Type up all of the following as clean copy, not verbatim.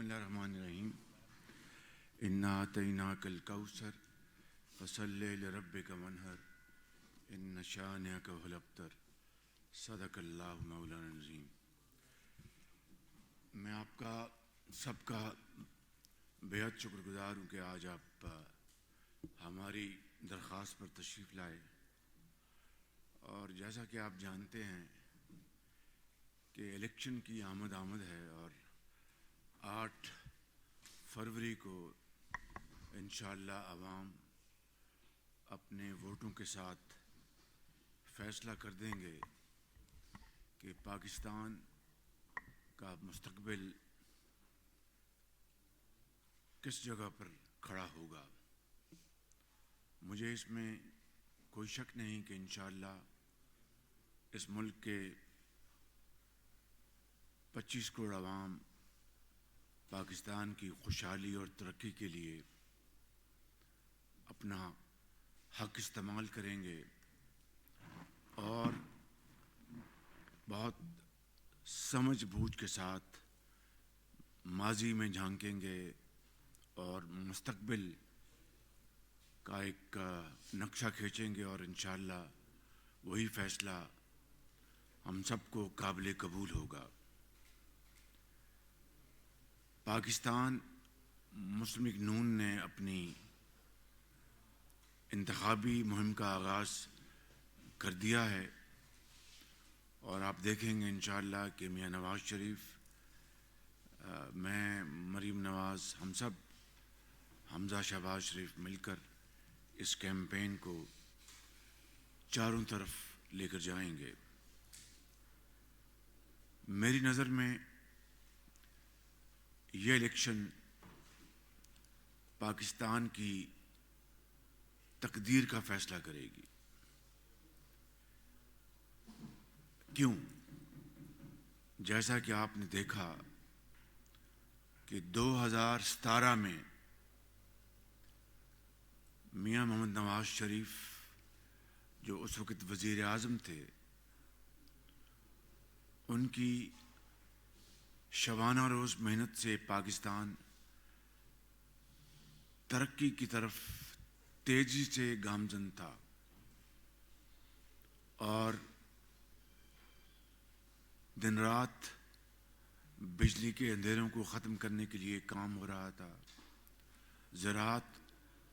اللہ الرحمن الرحیم انا اعطیناک الکوثر فصلی لربک وانحر ان شانئک هو الابتر صدق اللہ مولانا العظیم۔ میں آپ کا سب کا بےحد شکر گزار ہوں کہ آج آپ ہماری درخواست پر تشریف لائے، اور جیسا کہ آپ جانتے ہیں کہ الیکشن کی آمد ہے اور 8 فروری کو انشاءاللہ عوام اپنے ووٹوں کے ساتھ فیصلہ کر دیں گے کہ پاکستان کا مستقبل کس جگہ پر کھڑا ہوگا۔ مجھے اس میں کوئی شک نہیں کہ انشاءاللہ اس ملک کے 25 کروڑ عوام پاکستان کی خوشحالی اور ترقی کے لیے اپنا حق استعمال کریں گے اور بہت سمجھ بوجھ کے ساتھ ماضی میں جھانکیں گے اور مستقبل کا ایک نقشہ کھینچیں گے، اور انشاءاللہ وہی فیصلہ ہم سب کو قابل قبول ہوگا۔ پاکستان مسلم لیگ نون نے اپنی انتخابی مہم کا آغاز کر دیا ہے، اور آپ دیکھیں گے انشاءاللہ کہ میاں نواز شریف، میں، مریم نواز، ہم سب حمزہ شہباز شریف مل کر اس کیمپین کو چاروں طرف لے کر جائیں گے۔ میری نظر میں یہ الیکشن پاکستان کی تقدیر کا فیصلہ کرے گی۔ کیوں؟ جیسا کہ آپ نے دیکھا کہ 2017 میں میاں محمد نواز شریف جو اس وقت وزیر اعظم تھے، ان کی شبانہ روز محنت سے پاکستان ترقی کی طرف تیزی سے گامزن تھا، اور دن رات بجلی کے اندھیروں کو ختم کرنے کے لیے کام ہو رہا تھا، زراعت،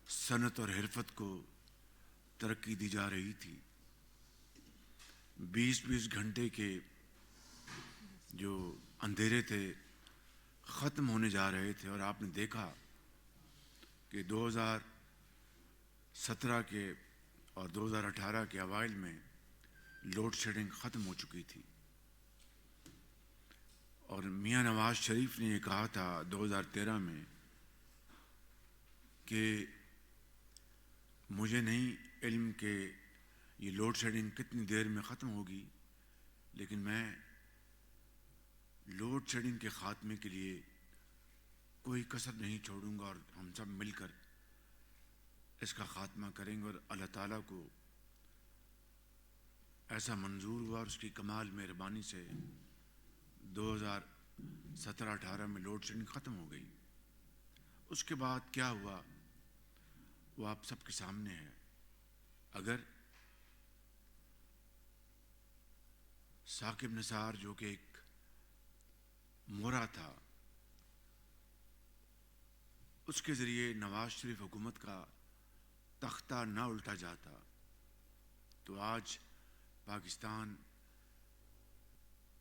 صنعت اور حرفت کو ترقی دی جا رہی تھی۔ 20 گھنٹے کے جو اندھیرے تھے ختم ہونے جا رہے تھے، اور آپ نے دیکھا کہ 2017 کے اور 2018 کے اوائل میں لوڈ شیڈنگ ختم ہو چکی تھی، اور میاں نواز شریف نے یہ کہا تھا 2013 میں کہ مجھے نہیں علم کہ یہ لوڈ شیڈنگ کتنی دیر میں ختم ہوگی، لیکن میں لوڈ شیڈنگ کے خاتمے کے لیے کوئی کسر نہیں چھوڑوں گا، اور ہم سب مل کر اس کا خاتمہ کریں گے۔ اور اللہ تعالیٰ کو ایسا منظور ہوا، اور اس کی کمال مہربانی سے 2017-18 میں لوڈ شیڈنگ ختم ہو گئی۔ اس کے بعد کیا ہوا وہ آپ سب کے سامنے ہے۔ اگر ثاقب نثار جو کہ ایک مورا تھا، اس کے ذریعے نواز شریف حکومت کا تختہ نہ الٹا جاتا تو آج پاکستان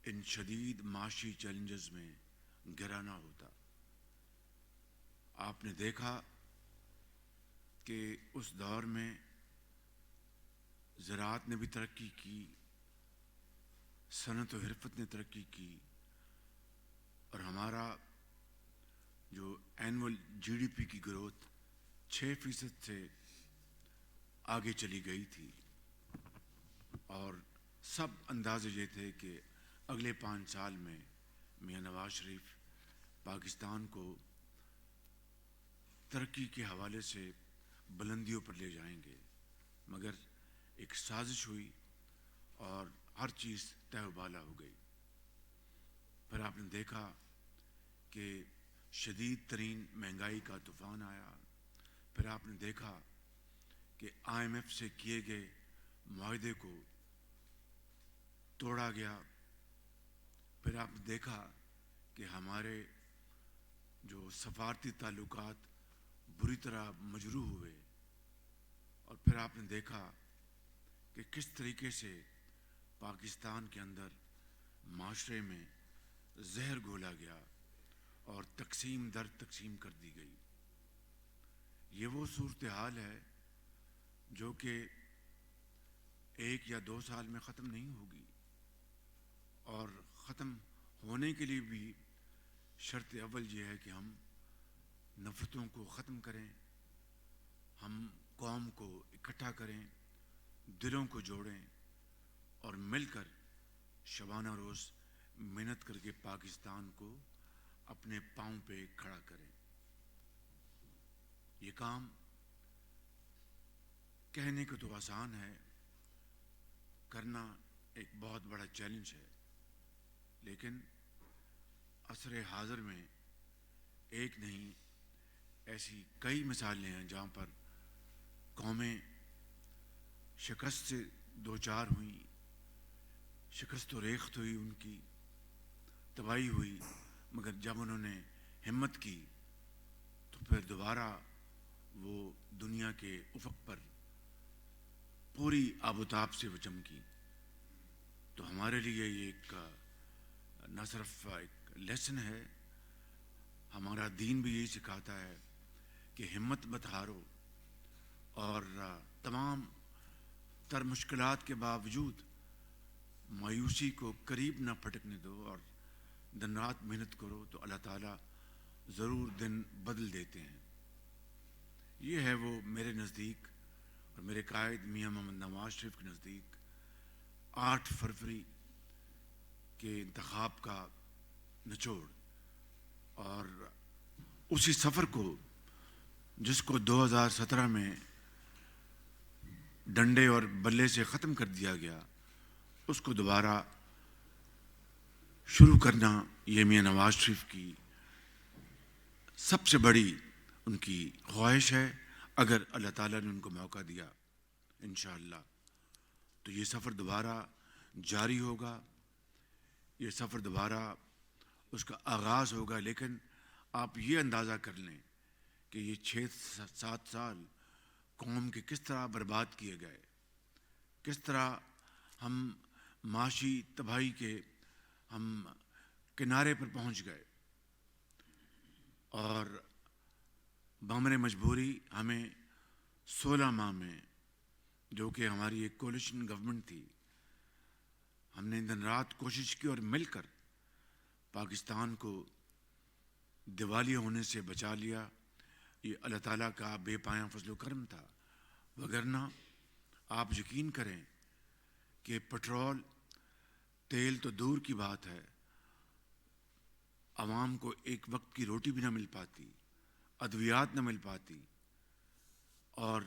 ان شدید معاشی چیلنجز میں گھرا نہ ہوتا۔ آپ نے دیکھا کہ اس دور میں زراعت نے بھی ترقی کی، صنعت و حرفت نے ترقی کی، اور ہمارا جو اینول GDP کی گروتھ 6% سے آگے چلی گئی تھی، اور سب اندازے یہ تھے کہ اگلے 5 سال میں میاں نواز شریف پاکستان کو ترقی کے حوالے سے بلندیوں پر لے جائیں گے، مگر ایک سازش ہوئی اور ہر چیز طے و بالا ہو گئی۔ پھر آپ نے دیکھا کہ شدید ترین مہنگائی کا طوفان آیا، پھر آپ نے دیکھا کہ IMF سے کیے گئے معاہدے کو توڑا گیا، پھر آپ نے دیکھا کہ ہمارے جو سفارتی تعلقات بری طرح مجروح ہوئے، اور پھر آپ نے دیکھا کہ کس طریقے سے پاکستان کے اندر معاشرے میں زہر گھولا گیا اور تقسیم در تقسیم کر دی گئی۔ یہ وہ صورتحال ہے جو کہ 1 یا 2 سال میں ختم نہیں ہوگی، اور ختم ہونے کے لیے بھی شرط اول یہ ہے کہ ہم نفرتوں کو ختم کریں، ہم قوم کو اکٹھا کریں، دلوں کو جوڑیں اور مل کر شبانہ روز محنت کر کے پاکستان کو اپنے پاؤں پہ کھڑا کریں۔ یہ کام کہنے کو تو آسان ہے، کرنا ایک بہت بڑا چیلنج ہے، لیکن عصر حاضر میں ایک نہیں ایسی کئی مثالیں ہیں جہاں پر قومیں شکست سے دوچار ہوئیں، شکست و ریخت ہوئی، ان کی تباہی ہوئی، مگر جب انہوں نے ہمت کی تو پھر دوبارہ وہ دنیا کے افق پر پوری آب و تاب سے وہ چمکی۔ تو ہمارے لیے یہ ایک نہ صرف ایک لیسن ہے، ہمارا دین بھی یہی سکھاتا ہے کہ ہمت مت ہارو، اور تمام تر مشکلات کے باوجود مایوسی کو قریب نہ پھٹکنے دو اور دن رات محنت کرو تو اللہ تعالیٰ ضرور دن بدل دیتے ہیں۔ یہ ہے وہ میرے نزدیک اور میرے قائد میاں محمد نواز شریف کے نزدیک 8 فروری کے انتخاب کا نچوڑ، اور اسی سفر کو جس کو 2017 میں ڈنڈے اور بلے سے ختم کر دیا گیا، اس کو دوبارہ شروع کرنا یہ میاں نواز شریف کی سب سے بڑی ان کی خواہش ہے۔ اگر اللہ تعالیٰ نے ان کو موقع دیا انشاءاللہ تو یہ سفر دوبارہ جاری ہوگا، یہ سفر دوبارہ اس کا آغاز ہوگا، لیکن آپ یہ اندازہ کر لیں کہ یہ 6-7 سال قوم کے کس طرح برباد کیے گئے، کس طرح ہم معاشی تباہی کے ہم کنارے پر پہنچ گئے، اور بامر مجبوری ہمیں 16 ماہ میں، جو کہ ہماری ایک کولیشن گورنمنٹ تھی، ہم نے دن رات کوشش کی اور مل کر پاکستان کو دیوالیہ ہونے سے بچا لیا۔ یہ اللہ تعالیٰ کا بے پایاں فضل و کرم تھا، وگرنہ آپ یقین کریں کہ پٹرول تیل تو دور کی بات ہے، عوام کو ایک وقت کی روٹی بھی نہ مل پاتی، ادویات نہ مل پاتی، اور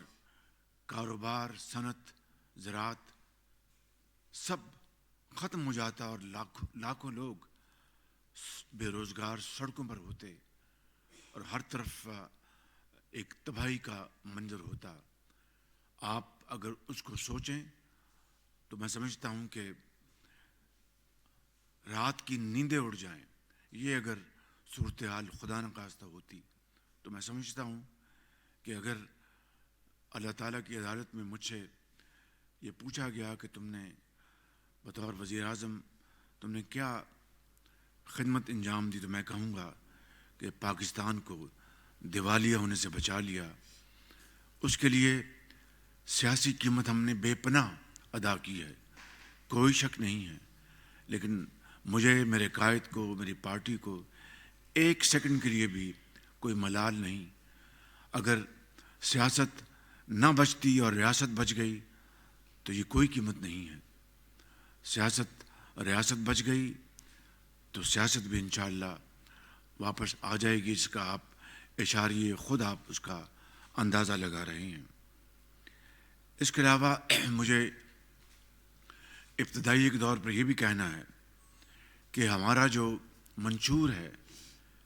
کاروبار، صنعت، زراعت سب ختم ہو جاتا، اور لاکھوں لوگ بے روزگار سڑکوں پر ہوتے، اور ہر طرف ایک تباہی کا منظر ہوتا۔ آپ اگر اس کو سوچیں تو میں سمجھتا ہوں کہ رات کی نیندیں اڑ جائیں۔ یہ اگر صورتحال خدا نخواستہ ہوتی تو میں سمجھتا ہوں کہ اگر اللہ تعالیٰ کی عدالت میں مجھ سے یہ پوچھا گیا کہ تم نے بطور وزیر اعظم تم نے کیا خدمت انجام دی، تو میں کہوں گا کہ پاکستان کو دیوالیہ ہونے سے بچا لیا۔ اس کے لیے سیاسی قیمت ہم نے بے پناہ ادا کی ہے، کوئی شک نہیں ہے، لیکن مجھے، میرے قائد کو، میری پارٹی کو 1 سیکنڈ کے لیے بھی کوئی ملال نہیں۔ اگر سیاست نہ بچتی اور ریاست بچ گئی تو یہ کوئی قیمت نہیں ہے۔ سیاست اور ریاست بچ گئی تو سیاست بھی انشاءاللہ واپس آ جائے گی، جس کا آپ اشاریہ خود آپ اس کا اندازہ لگا رہے ہیں۔ اس کے علاوہ مجھے ابتدائی کے دور پر یہ بھی کہنا ہے کہ ہمارا جو منشور ہے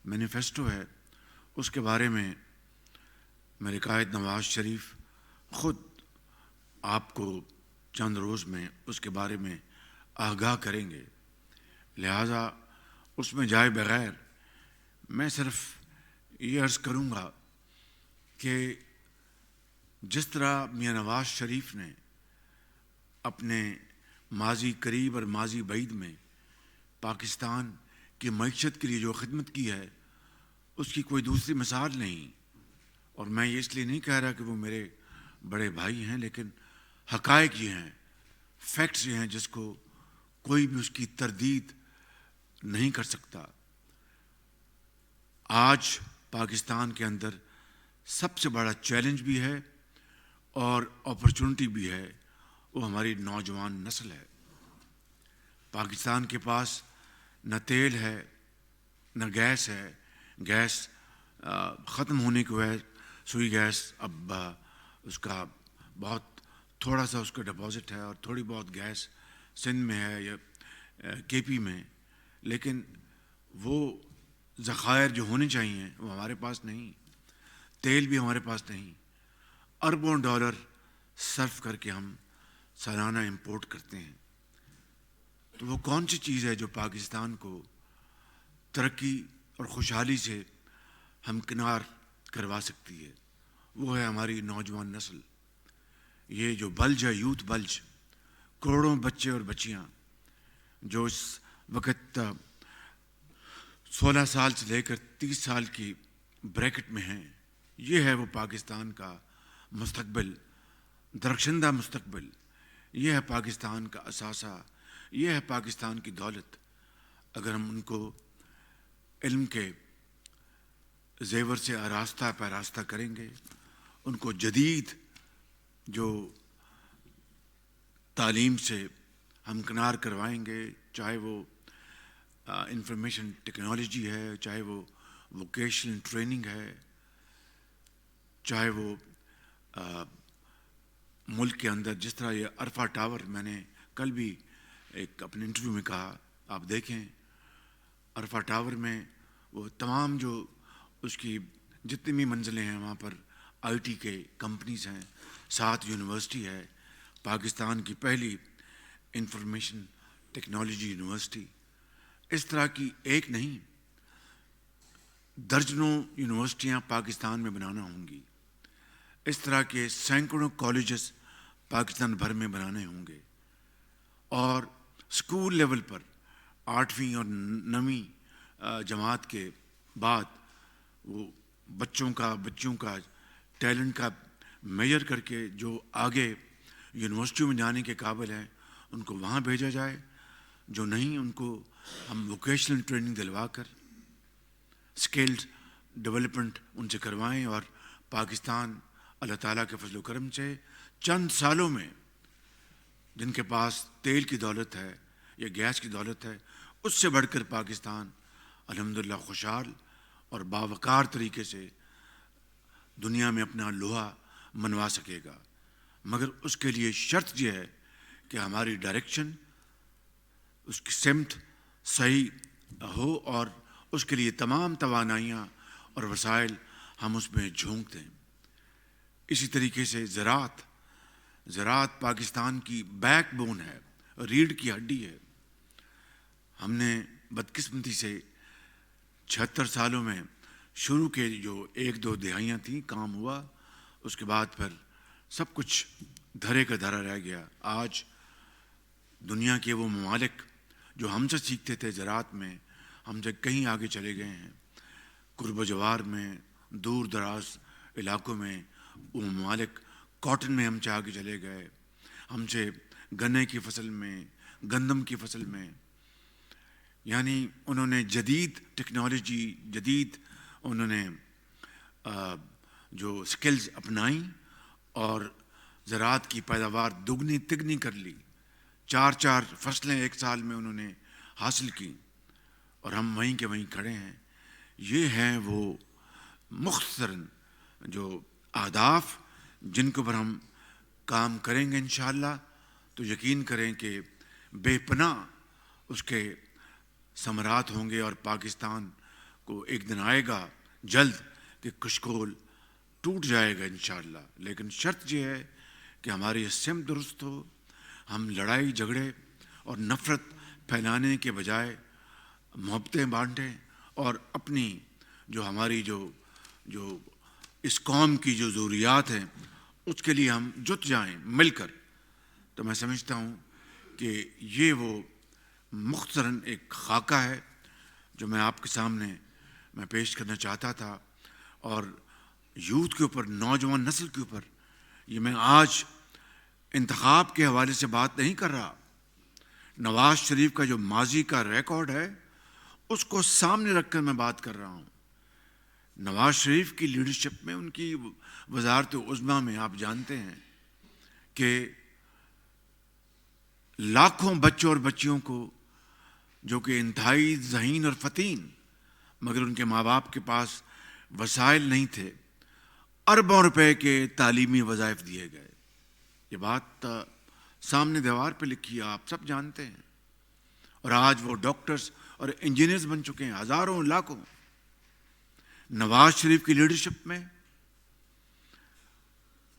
مینیفیسٹو ہے، اس کے بارے میں میرے قائد نواز شریف خود آپ کو چند روز میں اس کے بارے میں آگاہ کریں گے، لہٰذا اس میں جائے بغیر میں صرف یہ عرض کروں گا کہ جس طرح میاں نواز شریف نے اپنے ماضی قریب اور ماضی بعید میں پاکستان کی معیشت کے لیے جو خدمت کی ہے اس کی کوئی دوسری مثال نہیں، اور میں یہ اس لیے نہیں کہہ رہا کہ وہ میرے بڑے بھائی ہیں، لیکن حقائق یہ ہیں، فیکٹس یہ ہیں جس کو کوئی بھی اس کی تردید نہیں کر سکتا۔ آج پاکستان کے اندر سب سے بڑا چیلنج بھی ہے اور اپرچونٹی بھی ہے، وہ ہماری نوجوان نسل ہے۔ پاکستان کے پاس نہ تیل ہے نہ گیس ہے، گیس ختم ہونے کو ہے، سوئی گیس اب اس کا بہت تھوڑا سا اس کا ڈپازٹ ہے، اور تھوڑی بہت گیس سندھ میں ہے یا کے پی میں، لیکن وہ ذخائر جو ہونے چاہیے وہ ہمارے پاس نہیں، تیل بھی ہمارے پاس نہیں، اربوں ڈالر صرف کر کے ہم سالانہ امپورٹ کرتے ہیں۔ تو وہ کون سی چیز ہے جو پاکستان کو ترقی اور خوشحالی سے ہمکنار کروا سکتی ہے؟ وہ ہے ہماری نوجوان نسل، یہ جو بلج ہے، یوتھ بلج، کروڑوں بچے اور بچیاں جو اس وقت 16 سال سے لے کر 30 سال کی بریکٹ میں ہیں، یہ ہے وہ پاکستان کا مستقبل، درخشندہ مستقبل، یہ ہے پاکستان کا اثاثہ، یہ ہے پاکستان کی دولت۔ اگر ہم ان کو علم کے زیور سے آراستہ پیراستہ کریں گے، ان کو جدید جو تعلیم سے ہمکنار کروائیں گے، چاہے وہ انفارمیشن ٹیکنالوجی ہے، چاہے وہ ووکیشنل ٹریننگ ہے، چاہے وہ ملک کے اندر جس طرح یہ عرفہ ٹاور، میں نے کل بھی ایک اپنے انٹرویو میں کہا، آپ دیکھیں عرفہ ٹاور میں وہ تمام جو اس کی جتنی بھی منزلیں ہیں وہاں پر آئی ٹی کے کمپنیز ہیں، 7 یونیورسٹی ہے، پاکستان کی پہلی انفارمیشن ٹیکنالوجی یونیورسٹی۔ اس طرح کی ایک نہیں، درجنوں یونیورسٹیاں پاکستان میں بنانا ہوں گی، اس طرح کے سینکڑوں کالجز پاکستان بھر میں بنانے ہوں گے، اور اسکول لیول پر 8ویں اور 9ویں جماعت کے بعد وہ بچوں کا ٹیلنٹ کا میجر کر کے جو آگے یونیورسٹیوں میں جانے کے قابل ہیں ان کو وہاں بھیجا جائے، جو نہیں ان کو ہم ووکیشنل ٹریننگ دلوا کر اسکلڈ ڈیولپمنٹ ان سے کروائیں، اور پاکستان اللہ تعالیٰ کے فضل و کرم سے چند سالوں میں جن کے پاس تیل کی دولت ہے یا گیس کی دولت ہے، اس سے بڑھ کر پاکستان الحمدللہ خوشحال اور باوقار طریقے سے دنیا میں اپنا لوہا منوا سکے گا۔ مگر اس کے لیے شرط یہ ہے کہ ہماری ڈائریکشن، اس کی سمت صحیح ہو، اور اس کے لیے تمام توانائیاں اور وسائل ہم اس میں جھونک دیں۔ اسی طریقے سے زراعت پاکستان کی بیک بون ہے، ریڑھ کی ہڈی ہے۔ ہم نے بدقسمتی سے 76 سالوں میں شروع کے جو 1-2 دہائیاں تھیں کام ہوا، اس کے بعد پھر سب کچھ دھرے کا دھرا رہ گیا۔ آج دنیا کے وہ ممالک جو ہم سے سیکھتے تھے زراعت میں، ہم سے کہیں آگے چلے گئے ہیں۔ قرب و جوار میں، دور دراز علاقوں میں وہ ممالک کاٹن میں ہم سے آگے چلے گئے، ہم سے گنے کی فصل میں، گندم کی فصل میں، یعنی انہوں نے جدید ٹیکنالوجی، جدید انہوں نے جو سکلز اپنائیں اور زراعت کی پیداوار دگنی تگنی کر لی۔ 4 فصلیں ایک سال میں انہوں نے حاصل کی، اور ہم وہیں کے وہیں کھڑے ہیں۔ یہ ہیں وہ مختصراً جو اہداف جن کے اوپر ہم کام کریں گے انشاءاللہ، تو یقین کریں کہ بے پناہ اس کے ثمرات ہوں گے، اور پاکستان کو ایک دن آئے گا جلد کہ کشکول ٹوٹ جائے گا انشاءاللہ، لیکن شرط یہ ہے کہ ہماری سمت درست ہو، ہم لڑائی جھگڑے اور نفرت پھیلانے کے بجائے محبتیں بانٹیں اور اپنی جو ہماری جو اس قوم کی جو ضروریات ہیں اس کے لیے ہم جٹ جائیں مل کر. تو میں سمجھتا ہوں کہ یہ وہ مختصراً ایک خاکہ ہے جو میں آپ کے سامنے میں پیش کرنا چاہتا تھا. اور یوتھ کے اوپر، نوجوان نسل کے اوپر، یہ میں آج انتخاب کے حوالے سے بات نہیں کر رہا. نواز شریف کا جو ماضی کا ریکارڈ ہے اس کو سامنے رکھ کر میں بات کر رہا ہوں. نواز شریف کی لیڈرشپ میں، ان کی وزارت عظمیٰ میں آپ جانتے ہیں کہ لاکھوں بچوں اور بچیوں کو جو کہ انتہائی ذہین اور فتین مگر ان کے ماں باپ کے پاس وسائل نہیں تھے، اربوں روپے کے تعلیمی وظائف دیے گئے. یہ بات سامنے دیوار پہ لکھی ہے، آپ سب جانتے ہیں. اور آج وہ ڈاکٹرز اور انجینئرز بن چکے ہیں، ہزاروں لاکھوں. نواز شریف کی لیڈرشپ میں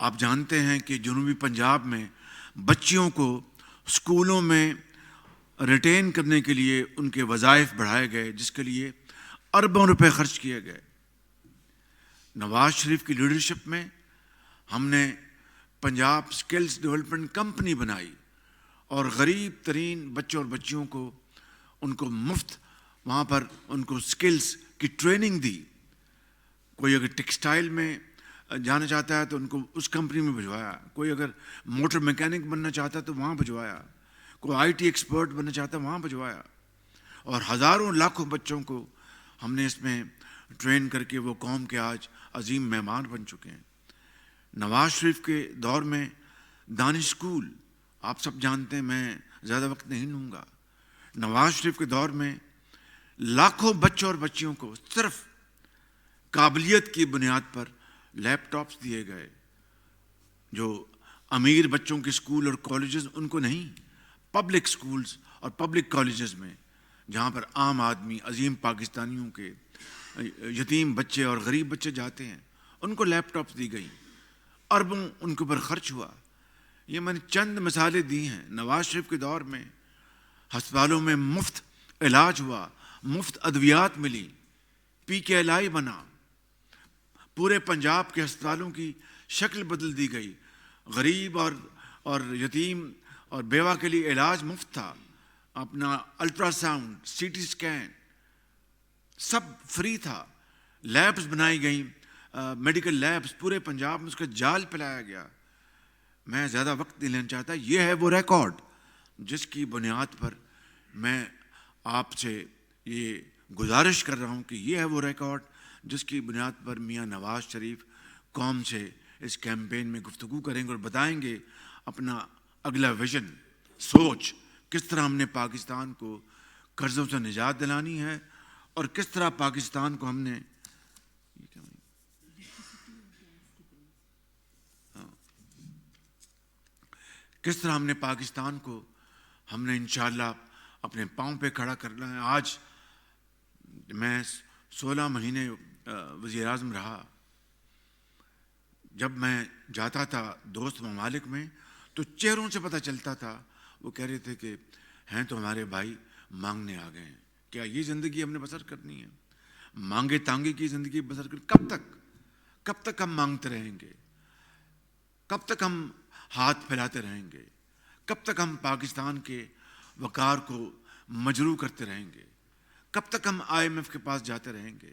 آپ جانتے ہیں کہ جنوبی پنجاب میں بچیوں کو اسکولوں میں ریٹین کرنے کے لیے ان کے وظائف بڑھائے گئے، جس کے لیے اربوں روپے خرچ کیے گئے. نواز شریف کی لیڈرشپ میں ہم نے پنجاب اسکلز ڈیولپمنٹ کمپنی بنائی اور غریب ترین بچوں اور بچیوں کو ان کو مفت وہاں پر ان کو اسکلز کی ٹریننگ دی. کوئی اگر ٹیکسٹائل میں جانا چاہتا ہے تو ان کو اس کمپنی میں بھجوایا، کوئی اگر موٹر میکینک بننا چاہتا ہے تو وہاں بھجوایا، کوئی آئی ٹی ایکسپرٹ بننا چاہتا ہے وہاں بھجوایا. اور ہزاروں لاکھوں بچوں کو ہم نے اس میں ٹرین کر کے وہ قوم کے آج عظیم مہمان بن چکے ہیں. نواز شریف کے دور میں دانش اسکول آپ سب جانتے ہیں، میں زیادہ وقت نہیں لوں گا. نواز شریف کے دور میں لاکھوں بچوں اور بچیوں کو صرف قابلیت کی بنیاد پر لیپ ٹاپس دیے گئے. جو امیر بچوں کے اسکول اور کالجز ان کو نہیں، پبلک اسکولز اور پبلک کالجز میں جہاں پر عام آدمی، عظیم پاکستانیوں کے یتیم بچے اور غریب بچے جاتے ہیں، ان کو لیپ ٹاپس دی گئی، اربوں ان کے اوپر خرچ ہوا. یہ میں نے چند مثالیں دی ہیں. نواز شریف کے دور میں ہسپتالوں میں مفت علاج ہوا، مفت ادویات ملی، PKLI بنا، پورے پنجاب کے ہسپتالوں کی شکل بدل دی گئی. غریب اور یتیم اور بیوہ کے لیے علاج مفت تھا. اپنا الٹرا ساؤنڈ، CT اسکین سب فری تھا. لیبس بنائی گئیں، میڈیکل لیبس پورے پنجاب میں اس کا جال پھیلایا گیا. میں زیادہ وقت نہیں لینا چاہتا. یہ ہے وہ ریکارڈ جس کی بنیاد پر میں آپ سے یہ گزارش کر رہا ہوں کہ یہ ہے وہ ریکارڈ جس کی بنیاد پر میاں نواز شریف قوم سے اس کیمپین میں گفتگو کریں گے اور بتائیں گے اپنا اگلا ویژن، سوچ، کس طرح ہم نے پاکستان کو قرضوں سے نجات دلانی ہے اور کس طرح پاکستان کو ہم نے پاکستان کو ہم نے انشاءاللہ اپنے پاؤں پہ کھڑا کرنا ہے. آج میں 16 مہینے وزیر اعظم رہا. جب میں جاتا تھا دوست ممالک میں تو چہروں سے پتہ چلتا تھا، وہ کہہ رہے تھے کہ ہیں تو ہمارے بھائی مانگنے آ گئے ہیں. کیا یہ زندگی ہم نے بسر کرنی ہے؟ مانگے تانگے کی زندگی بسر کرنی؟ کب تک ہم مانگتے رہیں گے؟ کب تک ہم ہاتھ پھیلاتے رہیں گے؟ کب تک ہم پاکستان کے وقار کو مجروح کرتے رہیں گے؟ کب تک ہم IMF کے پاس جاتے رہیں گے؟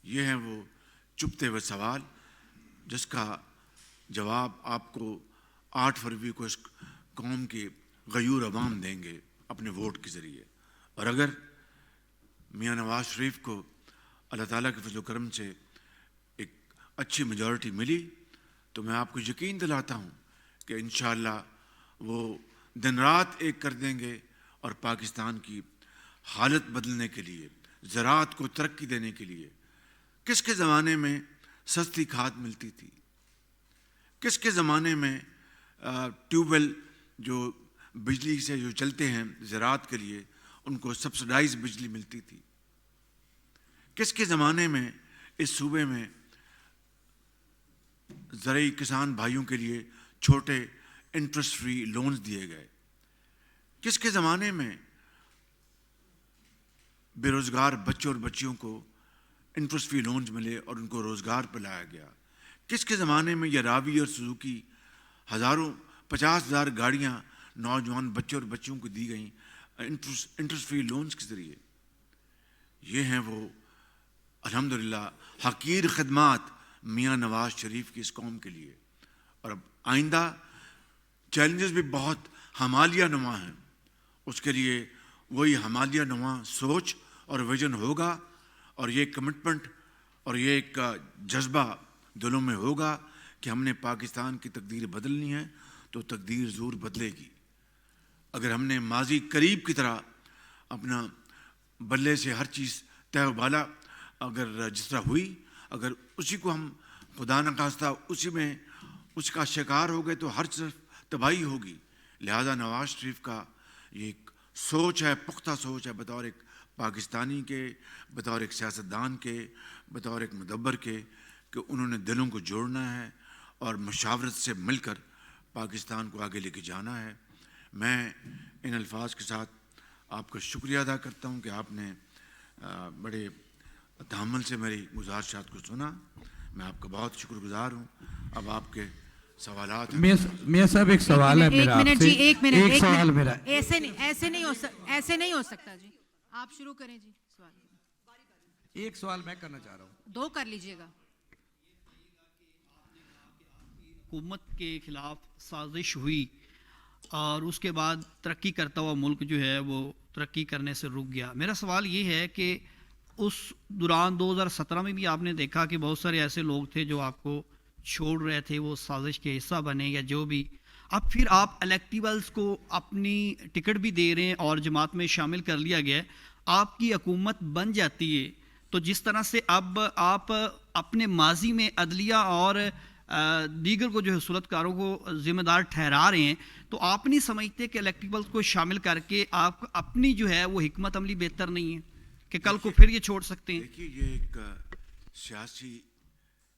یہ ہیں وہ چپتے ہوئے سوال جس کا جواب آپ کو 8 فروری کو اس قوم کے غیور عوام دیں گے اپنے ووٹ کے ذریعے. اور اگر میاں نواز شریف کو اللہ تعالیٰ کے فضل و کرم سے ایک اچھی میجورٹی ملی تو میں آپ کو یقین دلاتا ہوں کہ انشاءاللہ وہ دن رات ایک کر دیں گے اور پاکستان کی حالت بدلنے کے لیے، زراعت کو ترقی دینے کے لیے. کس کے زمانے میں سستی کھاد ملتی تھی؟ کس کے زمانے میں ٹیوب ویل جو بجلی سے جو چلتے ہیں زراعت کے لیے ان کو سبسڈائز بجلی ملتی تھی؟ کس کے زمانے میں اس صوبے میں زرعی کسان بھائیوں کے لیے چھوٹے انٹرسٹ فری لونز دیے گئے؟ کس کے زمانے میں بے روزگار بچوں اور بچیوں کو انٹرسٹ فری لونز ملے اور ان کو روزگار پہ لایا گیا؟ کس کے زمانے میں یہ راوی اور سوزوکی 50,000 گاڑیاں نوجوان بچوں اور بچیوں کو دی گئیں انٹرسٹ فری لونز کے ذریعے؟ یہ ہیں وہ الحمدللہ حقیر خدمات میاں نواز شریف کی اس قوم کے لیے. اور اب آئندہ چیلنجز بھی بہت ہمالیہ نما ہیں. اس کے لیے وہی ہمالیہ نما سوچ اور ویژن ہوگا، اور یہ کمٹمنٹ اور یہ ایک جذبہ دلوں میں ہوگا کہ ہم نے پاکستان کی تقدیر بدلنی ہے تو تقدیر ضرور بدلے گی. اگر ہم نے ماضی قریب کی طرح اپنا بلے سے ہر چیز طے و بالا اگر جس طرح ہوئی، اگر اسی کو ہم خدا نخواستہ اسی میں اس کا شکار ہو گئے تو ہر طرف تباہی ہوگی. لہذا نواز شریف کا یہ ایک سوچ ہے، پختہ سوچ ہے، بطور ایک پاکستانی کے، بطور ایک سیاستدان کے، بطور ایک مدبر کے، کہ انہوں نے دلوں کو جوڑنا ہے اور مشاورت سے مل کر پاکستان کو آگے لے کے جانا ہے. میں ان الفاظ کے ساتھ آپ کا شکریہ ادا کرتا ہوں کہ آپ نے بڑے تحمل سے میری گزارشات کو سنا. میں آپ کا بہت شکر گزار ہوں. اب آپ کے سوالات ہیں. میاں صاحب ایک سوال ہے میرا آپ سے. ایک سوال میرا. ایسے نہیں ہو سکتا جی. آپ شروع کریں جی سوال. ایک سوال میں کرنا چاہ رہا ہوں. 2 کر لیجئے گا. حکومت کے خلاف سازش ہوئی اور اس کے بعد ترقی کرتا ہوا ملک جو ہے وہ ترقی کرنے سے رک گیا. میرا سوال یہ ہے کہ اس دوران 2017 میں بھی آپ نے دیکھا کہ بہت سارے ایسے لوگ تھے جو آپ کو چھوڑ رہے تھے، وہ سازش کے حصہ بنے یا جو بھی. اب پھر آپ الیکٹیبلز کو اپنی ٹکٹ بھی دے رہے ہیں اور جماعت میں شامل کر لیا گیا ہے. آپ کی حکومت بن جاتی ہے تو جس طرح سے اب آپ اپنے ماضی میں عدلیہ اور دیگر کو جو ہے صورتکاروں کو ذمہ دار ٹھہرا رہے ہیں، تو آپ نہیں سمجھتے کہ الیکٹیبلز کو شامل کر کے آپ اپنی جو ہے وہ حکمت عملی بہتر نہیں ہے کہ کل کو پھر یہ چھوڑ سکتے ہیں؟ دیکھیے، یہ ایک سیاسی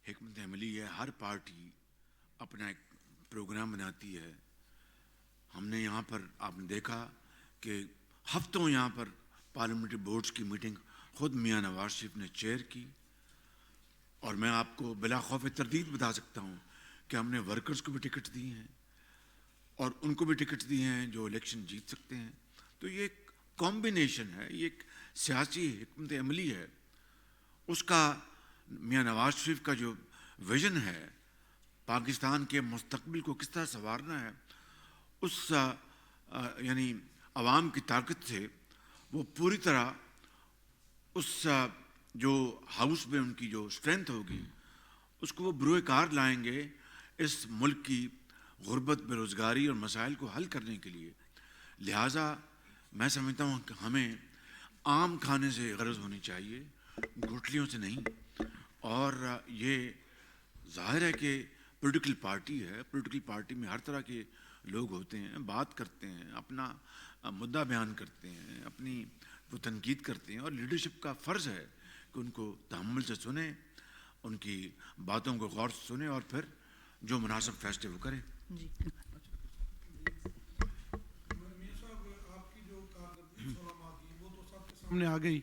حکمت عملی ہے. ہر پارٹی اپنا ایک پروگرام بناتی ہے. ہم نے یہاں پر آپ نے دیکھا کہ ہفتوں یہاں پر پارلیمنٹری بورڈز کی میٹنگ خود میاں نواز شریف نے چیئر کی. اور میں آپ کو بلا خوف تردید بتا سکتا ہوں کہ ہم نے ورکرز کو بھی ٹکٹ دی ہیں اور ان کو بھی ٹکٹ دی ہیں جو الیکشن جیت سکتے ہیں. تو یہ ایک کمبینیشن ہے، یہ ایک سیاسی حکمت عملی ہے. اس کا میاں نواز شریف کا جو ویژن ہے پاکستان کے مستقبل کو کس طرح سنوارنا ہے، اس یعنی عوام کی طاقت سے وہ پوری طرح اس جو ہاؤس میں ان کی جو اسٹرینتھ ہوگی اس کو وہ بروئے کار لائیں گے اس ملک کی غربت، بے روزگاری اور مسائل کو حل کرنے کے لیے. لہٰذا میں سمجھتا ہوں کہ ہمیں عام کھانے سے غرض ہونی چاہیے، گٹھلیوں سے نہیں. اور یہ ظاہر ہے کہ پولیٹیکل پارٹی ہے، پولیٹیکل پارٹی میں ہر طرح کے لوگ ہوتے ہیں، بات کرتے ہیں، اپنا مدعا بیان کرتے ہیں، اپنی وہ تنقید کرتے ہیں. اور لیڈرشپ کا فرض ہے کہ ان کو تحمل سے سنیں، ان کی باتوں کو غور سے سنیں اور پھر جو مناسب فیصلے وہ کریں. جی سامنے آ گئی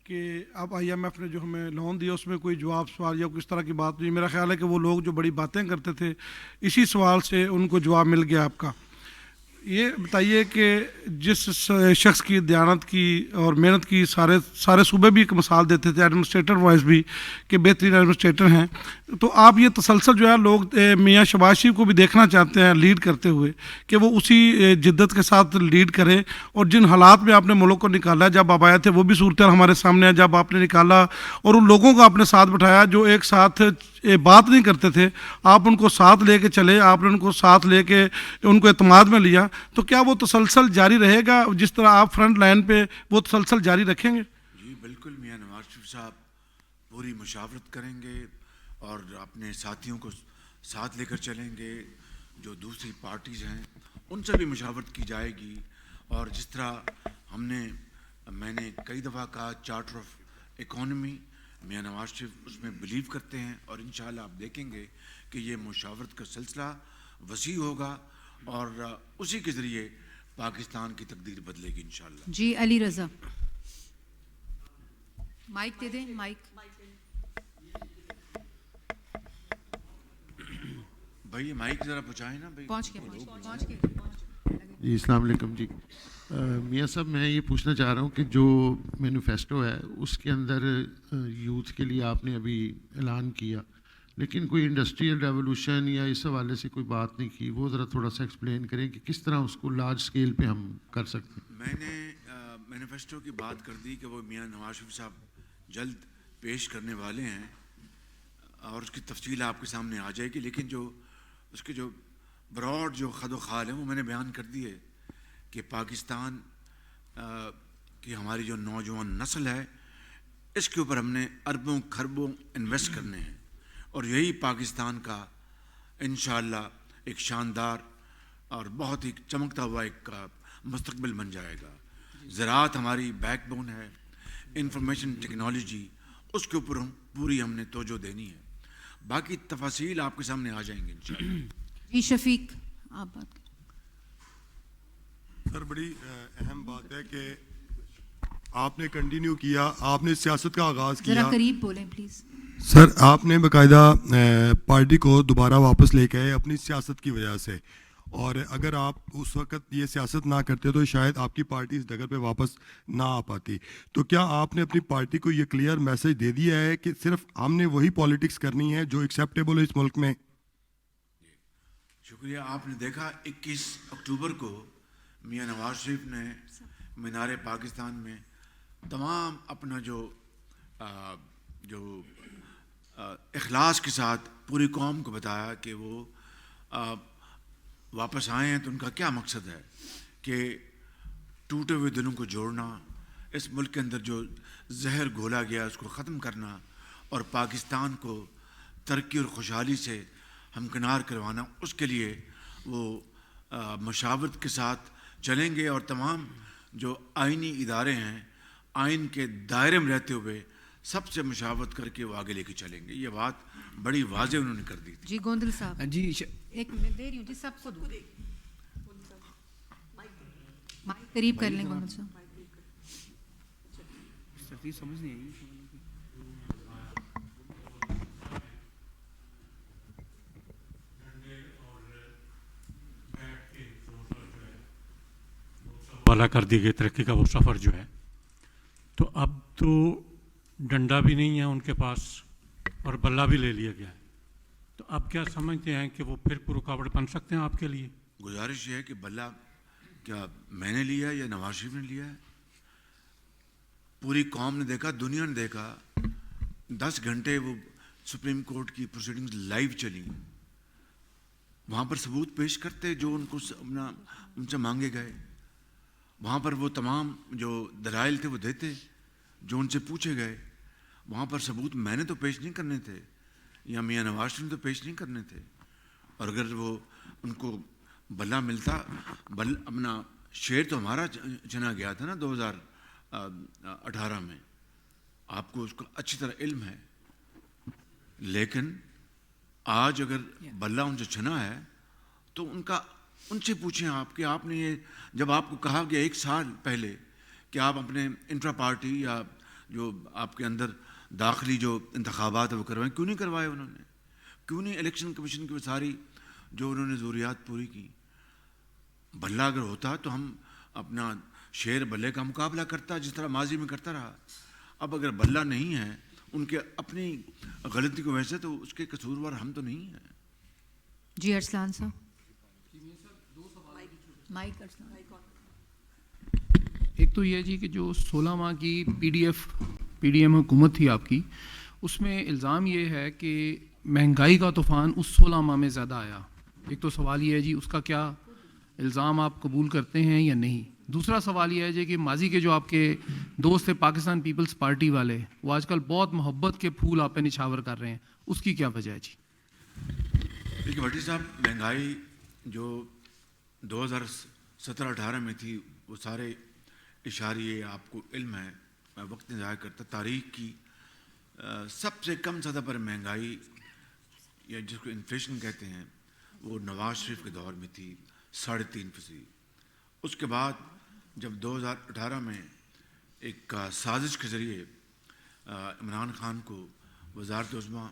کہ اب آئی ایم ایف نے جو ہمیں لون دیا اس میں کوئی جواب سوال یا کس طرح کی بات ہوئی. میرا خیال ہے کہ وہ لوگ جو بڑی باتیں کرتے تھے اسی سوال سے ان کو جواب مل گیا. آپ کا یہ بتائیے کہ جس شخص کی دیانت کی اور محنت کی سارے صوبے بھی ایک مثال دیتے تھے، ایڈمنسٹریٹر وائز بھی کہ بہترین ایڈمنسٹریٹر ہیں، تو آپ یہ تسلسل جو ہے لوگ میاں شہباز شریف کو بھی دیکھنا چاہتے ہیں لیڈ کرتے ہوئے کہ وہ اسی جدت کے ساتھ لیڈ کریں. اور جن حالات میں آپ نے ملک کو نکالا، جب آپ آئے تھے وہ بھی صورتحال ہمارے سامنے ہے، جب آپ نے نکالا اور ان لوگوں کو آپ نے ساتھ بٹھایا جو ایک ساتھ بات نہیں کرتے تھے، آپ ان کو ساتھ لے کے چلے، آپ نے ان کو ساتھ لے کے ان کو اعتماد میں لیا. تو کیا وہ تسلسل جاری رہے گا جس طرح آپ فرنٹ لائن پہ وہ تسلسل جاری رکھیں گے؟ جی بالکل. میاں نواز شریف صاحب پوری مشاورت کریں گے اور اپنے ساتھیوں کو ساتھ لے کر چلیں گے. جو دوسری پارٹیز ہیں ان سے بھی مشاورت کی جائے گی. اور جس طرح میں نے کئی دفعہ کہا charter of economy Mian Nawaz Sharif اس میں بلیو کرتے ہیں، اور انشاءاللہ آپ دیکھیں گے کہ یہ مشاورت کا سلسلہ وسیع ہوگا اور اسی کے ذریعے پاکستان کی تقدیر بدلے گی انشاءاللہ۔ جی علی رضا، مائک دے دیں، مائک۔ بھائی مائک ذرا پہنچائیں نا بھائی۔ پہنچ کے جی السلام علیکم جی۔ میاں صاحب میں یہ پوچھنا چاہ رہا ہوں کہ جو مینوفیسٹو ہے اس کے اندر یوتھ کے لیے آپ نے ابھی اعلان کیا، لیکن کوئی انڈسٹریل ریولوشن یا اس حوالے سے کوئی بات نہیں کی، وہ ذرا تھوڑا سا ایکسپلین کریں کہ کس طرح اس کو لارج اسکیل پہ ہم کر سکتے ہیں۔ میں نے مینیفیسٹو کی بات کر دی کہ وہ میاں نواز شریف صاحب جلد پیش کرنے والے ہیں اور اس کی تفصیل آپ کے سامنے آ جائے گی، لیکن جو اس کے جو براڈ جو خد و خال ہیں وہ میں نے بیان کر دیے کہ پاکستان کی ہماری جو نوجوان نسل ہے اس کے اوپر ہم نے اربوں کھربوں انویسٹ کرنے ہیں، اور یہی پاکستان کا انشاءاللہ ایک شاندار اور بہت ہی چمکتا ہوا ایک مستقبل بن جائے گا۔ زراعت ہماری بیک بون ہے، انفارمیشن ٹیکنالوجی اس کے اوپر پوری ہم نے توجہ دینی ہے، باقی تفاصیل آپ کے سامنے آ جائیں گے انشاءاللہ۔ جی شفیق آپ بات کریں۔ سر بڑی اہم بات ہے کہ آپ نے کنٹینیو کیا، آپ نے سیاست کا آغاز کیا۔ ذرا قریب بولیں پلیز۔ سر آپ نے باقاعدہ پارٹی کو دوبارہ واپس لے کے آئے اپنی سیاست کی وجہ سے، اور اگر آپ اس وقت یہ سیاست نہ کرتے تو شاید آپ کی پارٹی اس ڈگر پہ واپس نہ آ پاتی۔ تو کیا آپ نے اپنی پارٹی کو یہ کلیئر میسج دے دیا ہے کہ صرف ہم نے وہی پالیٹکس کرنی ہے جو ایکسیپٹیبل ہے اس ملک میں؟ شکریہ۔ آپ نے دیکھا 21 اکتوبر کو میاں نواز شریف نے مینار پاکستان میں تمام اپنا جو اخلاص کے ساتھ پوری قوم کو بتایا کہ وہ واپس آئے ہیں تو ان کا کیا مقصد ہے کہ ٹوٹے ہوئے دلوں کو جوڑنا، اس ملک کے اندر جو زہر گھولا گیا اس کو ختم کرنا، اور پاکستان کو ترقی اور خوشحالی سے ہمکنار کروانا، اس کے لیے وہ مشاورت کے ساتھ چلیں گے، اور تمام جو آئینی ادارے ہیں آئین کے دائرے میں رہتے ہوئے سب سے مشاورت کر کے وہ آگے لے کے چلیں گے۔ یہ بات بڑی واضح انہوں نے کر دی تھی۔ جی گوندل صاحب، جی ایک منٹ دے رہی ہوں جی، سب کو دو مائک قریب کر لیں گوندل صاحب۔ سمجھ نہیں آئی۔ والا کر دی گئی ترقی کا وہ سفر جو ہے، تو اب تو ڈنڈا بھی نہیں ہے ان کے پاس اور بلہ بھی لے لیا گیا ہے، تو اب کیا سمجھتے ہیں کہ وہ پھر رکاوٹ بن سکتے ہیں آپ کے لیے؟ گزارش یہ ہے کہ بلہ کیا میں نے لیا یا نواز شریف نے لیا ہے؟ پوری قوم نے دیکھا، دنیا نے دیکھا، 10 گھنٹے وہ سپریم کورٹ کی پروسیڈنگز لائیو چلی، وہاں پر ثبوت پیش کرتے جو ان کو ان سے مانگے گئے، وہاں پر وہ تمام جو دلائل تھے وہ دیتے جو ان سے پوچھے گئے، وہاں پر ثبوت میں نے تو پیش نہیں کرنے تھے یا میاں نواز شریف نے تو پیش نہیں کرنے تھے، اور اگر وہ ان کو بلہ ملتا، اپنا شیر تو ہمارا چنا گیا تھا نا 2018 میں، آپ کو اس کا اچھی طرح علم ہے، لیکن آج اگر بلہ ان سے چھنا ہے تو ان سے پوچھیں آپ کہ آپ نے یہ جب آپ کو کہا گیا 1 سال پہلے کہ آپ اپنے انٹرا پارٹی یا جو آپ کے اندر داخلی جو انتخابات ہیں وہ کروائیں، کیوں نہیں کروائے انہوں نے؟ کیوں نہیں الیکشن کمیشن کی ساری جو انہوں نے ضروریات پوری کی؟ بلہ اگر ہوتا تو ہم اپنا شیر بلے کا مقابلہ کرتا جس طرح ماضی میں کرتا رہا۔ اب اگر بلہ نہیں ہے ان کے اپنی غلطی کی وجہ سے، تو اس کے قصوروار ہم تو نہیں ہیں۔ جی ارسلان صاحب، مائک ارسلان۔ ایک تو یہ جی کہ جو 16 ماہ کی پی ڈی ایم حکومت تھی آپ کی، اس میں الزام یہ ہے کہ مہنگائی کا طوفان اس 16 ماہ میں زیادہ آیا۔ ایک تو سوال یہ ہے جی اس کا کیا الزام آپ قبول کرتے ہیں یا نہیں؟ دوسرا سوال یہ ہے جی کہ ماضی کے جو آپ کے دوست تھے پاکستان پیپلز پارٹی والے، وہ آج کل بہت محبت کے پھول آپ پہ نچھاور کر رہے ہیں، اس کی کیا وجہ ہے جی؟ دیکھیے بھٹی صاحب، مہنگائی جو 2017-18 میں تھی وہ سارے اشاریے آپ کو علم ہے، میں وقت نہیں ضائع کرتا، تاریخ کی سب سے کم سطح پر مہنگائی یا جس کو انفلیشن کہتے ہیں وہ نواز شریف کے دور میں تھی 3.5%. اس کے بعد جب 2018 میں ایک سازش کے ذریعے عمران خان کو وزارت عظمیٰ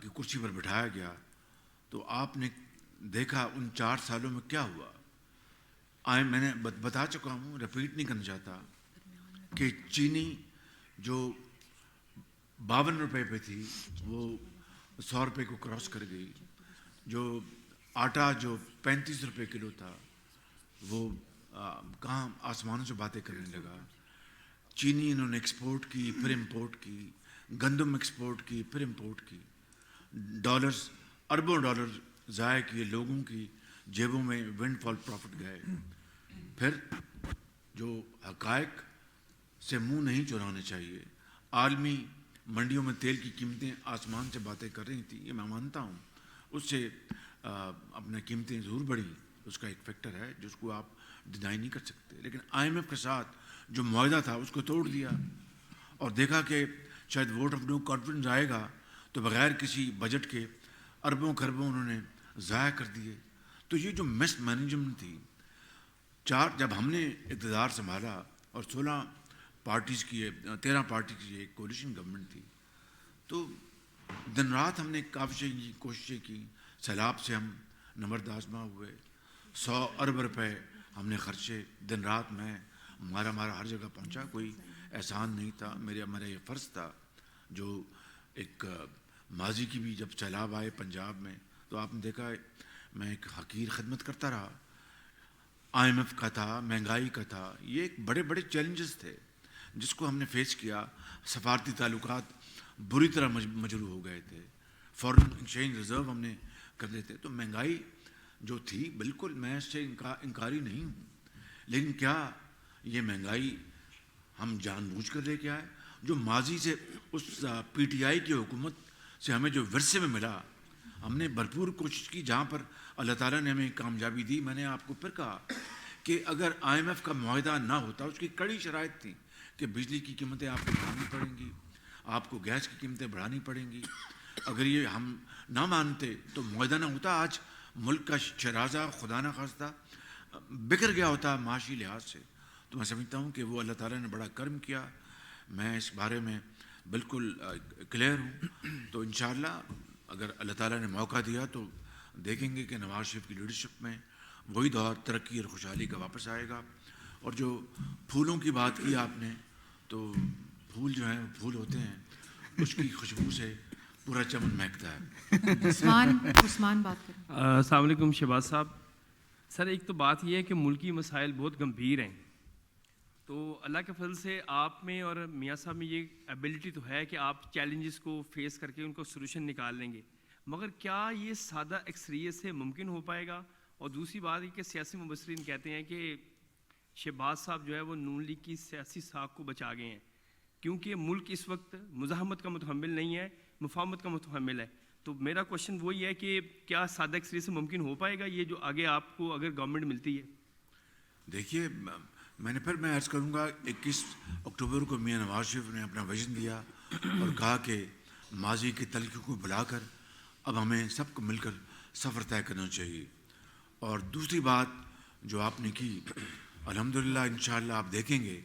کی کرسی پر بٹھایا گیا تو آپ نے دیکھا ان 4 سالوں میں کیا ہوا. میں نے بتا چکا ہوں, رپیٹ نہیں کرنا چاہتا کہ چینی جو 52 روپے پہ تھی وہ 100 روپے کو کراس کر گئی, جو آٹا جو 35 روپے کلو تھا وہ کہاں آسمانوں سے باتیں کرنے لگا. چینی انہوں نے ایکسپورٹ کی, پھر امپورٹ کی, گندم ایکسپورٹ کی, پھر امپورٹ کی, ڈالرز اربوں ڈالر ضائع کیے, لوگوں کی جیبوں میں ونڈ فال پروفٹ گئے. پھر جو حقائق سے منہ نہیں چرانے چاہیے, عالمی منڈیوں میں تیل کی قیمتیں آسمان سے باتیں کر رہی تھیں, یہ میں مانتا ہوں, اس سے اپنے قیمتیں ضرور بڑھی, اس کا ایک فیکٹر ہے جس کو آپ ڈینائی نہیں کر سکتے. لیکن IMF کے ساتھ جو معاہدہ تھا اس کو توڑ دیا اور دیکھا کہ شاید ووٹ آف نو کانفیڈنس آئے گا تو بغیر کسی بجٹ کے اربوں خربوں انہوں نے ضائع کر دیے. تو یہ جو مس مینجمنٹ تھی, جب ہم نے اقتدار سنبھالا اور 16 پارٹیز کی 13 پارٹی کی ایک کولیشن گورنمنٹ تھی, تو دن رات ہم نے کافی کوششیں کی. سیلاب سے ہم نمبرد آزما ہوئے, 100 ارب روپے ہم نے خرچے دن رات. میں ہمارا ہر جگہ پہنچا, کوئی احسان نہیں تھا, میرا یہ فرض تھا. جو ایک ماضی کی بھی جب سیلاب آئے پنجاب میں تو آپ نے دیکھا میں ایک حقیر خدمت کرتا رہا. IMF کا تھا, مہنگائی کا تھا, یہ ایک بڑے بڑے چیلنجز تھے جس کو ہم نے فیس کیا. سفارتی تعلقات بری طرح مجروح ہو گئے تھے, فورن ایکسچینج ریزرو ہم نے کر دیتے. تو مہنگائی جو تھی بالکل میں اس سے انکاری نہیں ہوں, لیکن کیا یہ مہنگائی ہم جان بوجھ کر لے کے آئے؟ جو ماضی سے اس PTI کی حکومت سے ہمیں جو ورثے میں ملا, ہم نے بھرپور کوشش کی. جہاں پر اللہ تعالیٰ نے ہمیں کامیابی دی, میں نے آپ کو پھر کہا کہ اگر IMF کا معاہدہ نہ ہوتا, اس کی کڑی شرائط تھیں کہ بجلی کی قیمتیں آپ کو بڑھانی پڑیں گی, آپ کو گیس کی قیمتیں بڑھانی پڑیں گی. اگر یہ ہم نہ مانتے تو معاہدہ نہ ہوتا, آج ملک کا شرازہ خدا نہ خواستہ بکھر گیا ہوتا معاشی لحاظ سے. تو میں سمجھتا ہوں کہ وہ اللہ تعالیٰ نے بڑا کرم کیا. میں اس بارے میں بالکل کلیئر ہوں. تو انشاءاللہ اگر اللہ تعالیٰ نے موقع دیا تو دیکھیں گے کہ نواز شریف کی لیڈرشپ میں وہی دور ترقی اور خوشحالی کا واپس آئے گا. اور جو پھولوں کی بات کی آپ نے, تو پھول جو ہیں پھول ہوتے ہیں, اس کی خوشبو سے پورا چمن مہکتا ہے. عثمان بات کریں. السلام علیکم شہباز صاحب. سر ایک تو بات یہ ہے کہ ملکی مسائل بہت گمبھیر ہیں, تو اللہ کے فضل سے آپ میں اور میاں صاحب میں یہ ایبلٹی تو ہے کہ آپ چیلنجز کو فیس کر کے ان کو سلوشن نکال لیں گے, مگر کیا یہ سادہ اکثریت سے ممکن ہو پائے گا؟ اور دوسری بات یہ کہ سیاسی مبصرین کہتے ہیں کہ شہباز صاحب جو ہے وہ نون لیگ کی سیاسی ساکھ کو بچا گئے ہیں, کیونکہ ملک اس وقت مزاحمت کا متحمل نہیں ہے, مفاہمت کا متحمل ہے. تو میرا کوشچن وہی ہے کہ کیا سادہ اکثریت سے ممکن ہو پائے گا یہ جو آگے آپ کو اگر گورنمنٹ ملتی ہے؟ دیکھیے میں عرض کروں گا 21 اکتوبر کو میاں نواز شریف نے اپنا ویژن دیا اور کہا کہ ماضی کی تلخیوں کو بلا کر اب ہمیں سب کو مل کر سفر طے کرنا چاہیے. اور دوسری بات جو آپ نے کی, الحمدللہ انشاءاللہ آپ دیکھیں گے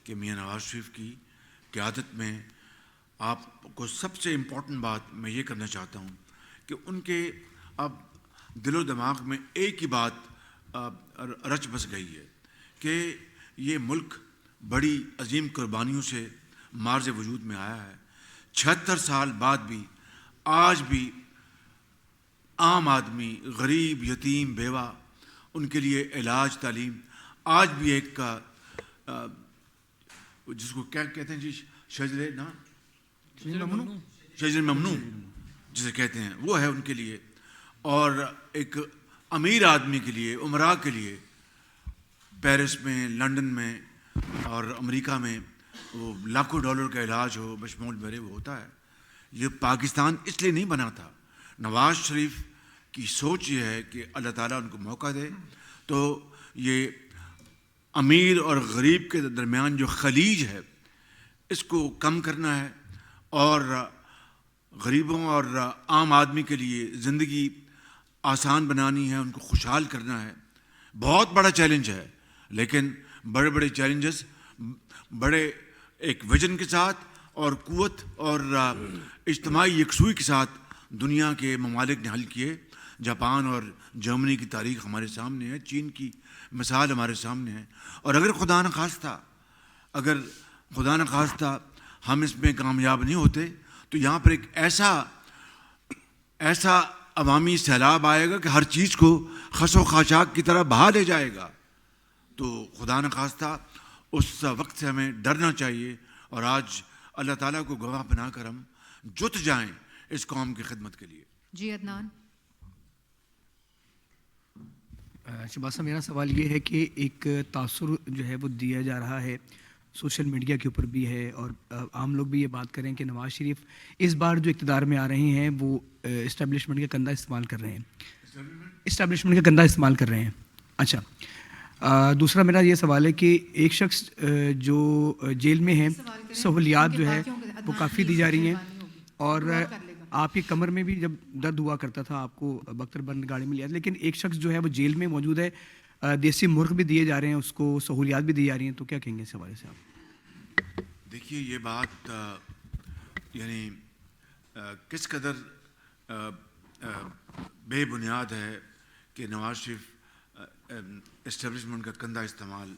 کہ میاں نواز شریف کی قیادت میں آپ کو سب سے امپورٹنٹ بات میں یہ کرنا چاہتا ہوں کہ ان کے اب دل و دماغ میں ایک ہی بات رچ بس گئی ہے کہ یہ ملک بڑی عظیم قربانیوں سے مارز وجود میں آیا ہے. 76 سال بعد بھی آج بھی عام آدمی, غریب, یتیم, بیوہ, ان کے لیے علاج, تعلیم, آج بھی ایک کا جس کو کیا کہتے ہیں جی, شجر ممنوع جسے کہتے ہیں, وہ ہے ان کے لیے. اور ایک امیر آدمی کے لیے, عمرا کے لیے پیرس میں, لنڈن میں اور امریکہ میں وہ لاکھوں ڈالر کا علاج ہو بشمول میرے وہ ہوتا ہے. یہ پاکستان اس لیے نہیں بنا تھا. نواز شریف کی سوچ یہ ہے کہ اللہ تعالیٰ ان کو موقع دے تو یہ امیر اور غریب کے درمیان جو خلیج ہے اس کو کم کرنا ہے اور غریبوں اور عام آدمی کے لیے زندگی آسان بنانی ہے، ان کو خوشحال کرنا ہے. بہت بڑا چیلنج ہے، لیکن بڑے بڑے چیلنجز بڑے ایک ویژن کے ساتھ اور قوت اور اجتماعی یکسوئی کے ساتھ دنیا کے ممالک نے حل کیے. جاپان اور جرمنی کی تاریخ ہمارے سامنے ہے، چین کی مثال ہمارے سامنے ہے. اور اگر خدا نہ خواستہ ہم اس میں کامیاب نہیں ہوتے تو یہاں پر ایک ایسا عوامی سیلاب آئے گا کہ ہر چیز کو خس و خاشاک کی طرح بہا لے جائے گا. تو خدا نہ خواستہ اس وقت سے ہمیں ڈرنا چاہیے. اور آج اللہ تعالیٰ کو گواہ بنا کر ہم جت جائیں اس قوم کی خدمت کے لیے. جی عدنان. شہباز صاحب، میرا سوال یہ ہے کہ ایک تاثر جو ہے وہ دیا جا رہا ہے سوشل میڈیا کے اوپر بھی ہے، اور عام لوگ بھی یہ بات کریں کہ نواز شریف اس بار جو اقتدار میں آ رہے ہیں وہ اسٹیبلشمنٹ کا کندھا استعمال کر رہے ہیں. اچھا، دوسرا میرا یہ سوال ہے کہ ایک شخص جو جیل میں ہے، سہولیات جو ہے وہ کافی دی جا رہی ہیں، اور آپ کی کمر میں بھی جب درد ہوا کرتا تھا آپ کو بختر بند گاڑی میں لیا، لیکن ایک شخص جو ہے وہ جیل میں موجود ہے، دیسی مرغ بھی دیے جا رہے ہیں، اس کو سہولیات بھی دی جا رہی ہیں. تو کیا کہیں گے اس حوالے سے آپ؟ دیکھیے، یہ بات یعنی کس قدر بے بنیاد ہے کہ نواز شریف اسٹیبلشمنٹ کا کندھا استعمال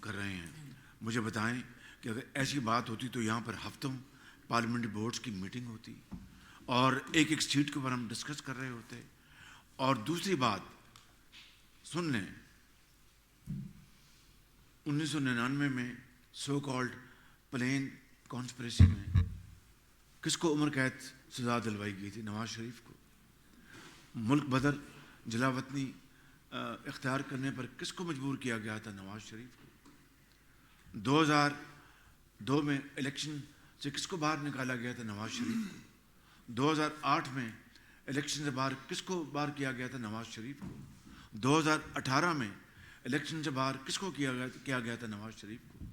کر رہے ہیں. مجھے بتائیں کہ اگر ایسی بات ہوتی تو یہاں پر ہفتوں پارلیمنٹری بورڈز کی میٹنگ ہوتی اور ایک ایک سیٹ کے اوپر ہم ڈسکس کر رہے ہوتے. اور دوسری بات سن لیں، 1999 میں سو کالڈ پلین کانسپریسی میں کس کو عمر قید سزا دلوائی گئی تھی؟ نواز شریف کو. ملک بدر جلا وطنی اختیار کرنے پر کس کو مجبور کیا گیا تھا؟ نواز شریف کو. 2002 میں الیکشن سے کس کو باہر نکالا گیا تھا؟ نواز شریف کو. 2008 میں الیکشن سے باہر کس کو باہر کیا گیا تھا؟ نواز شریف کو. 2018 میں الیکشن سے باہر کس کو کیا گیا تھا؟ نواز شریف کو.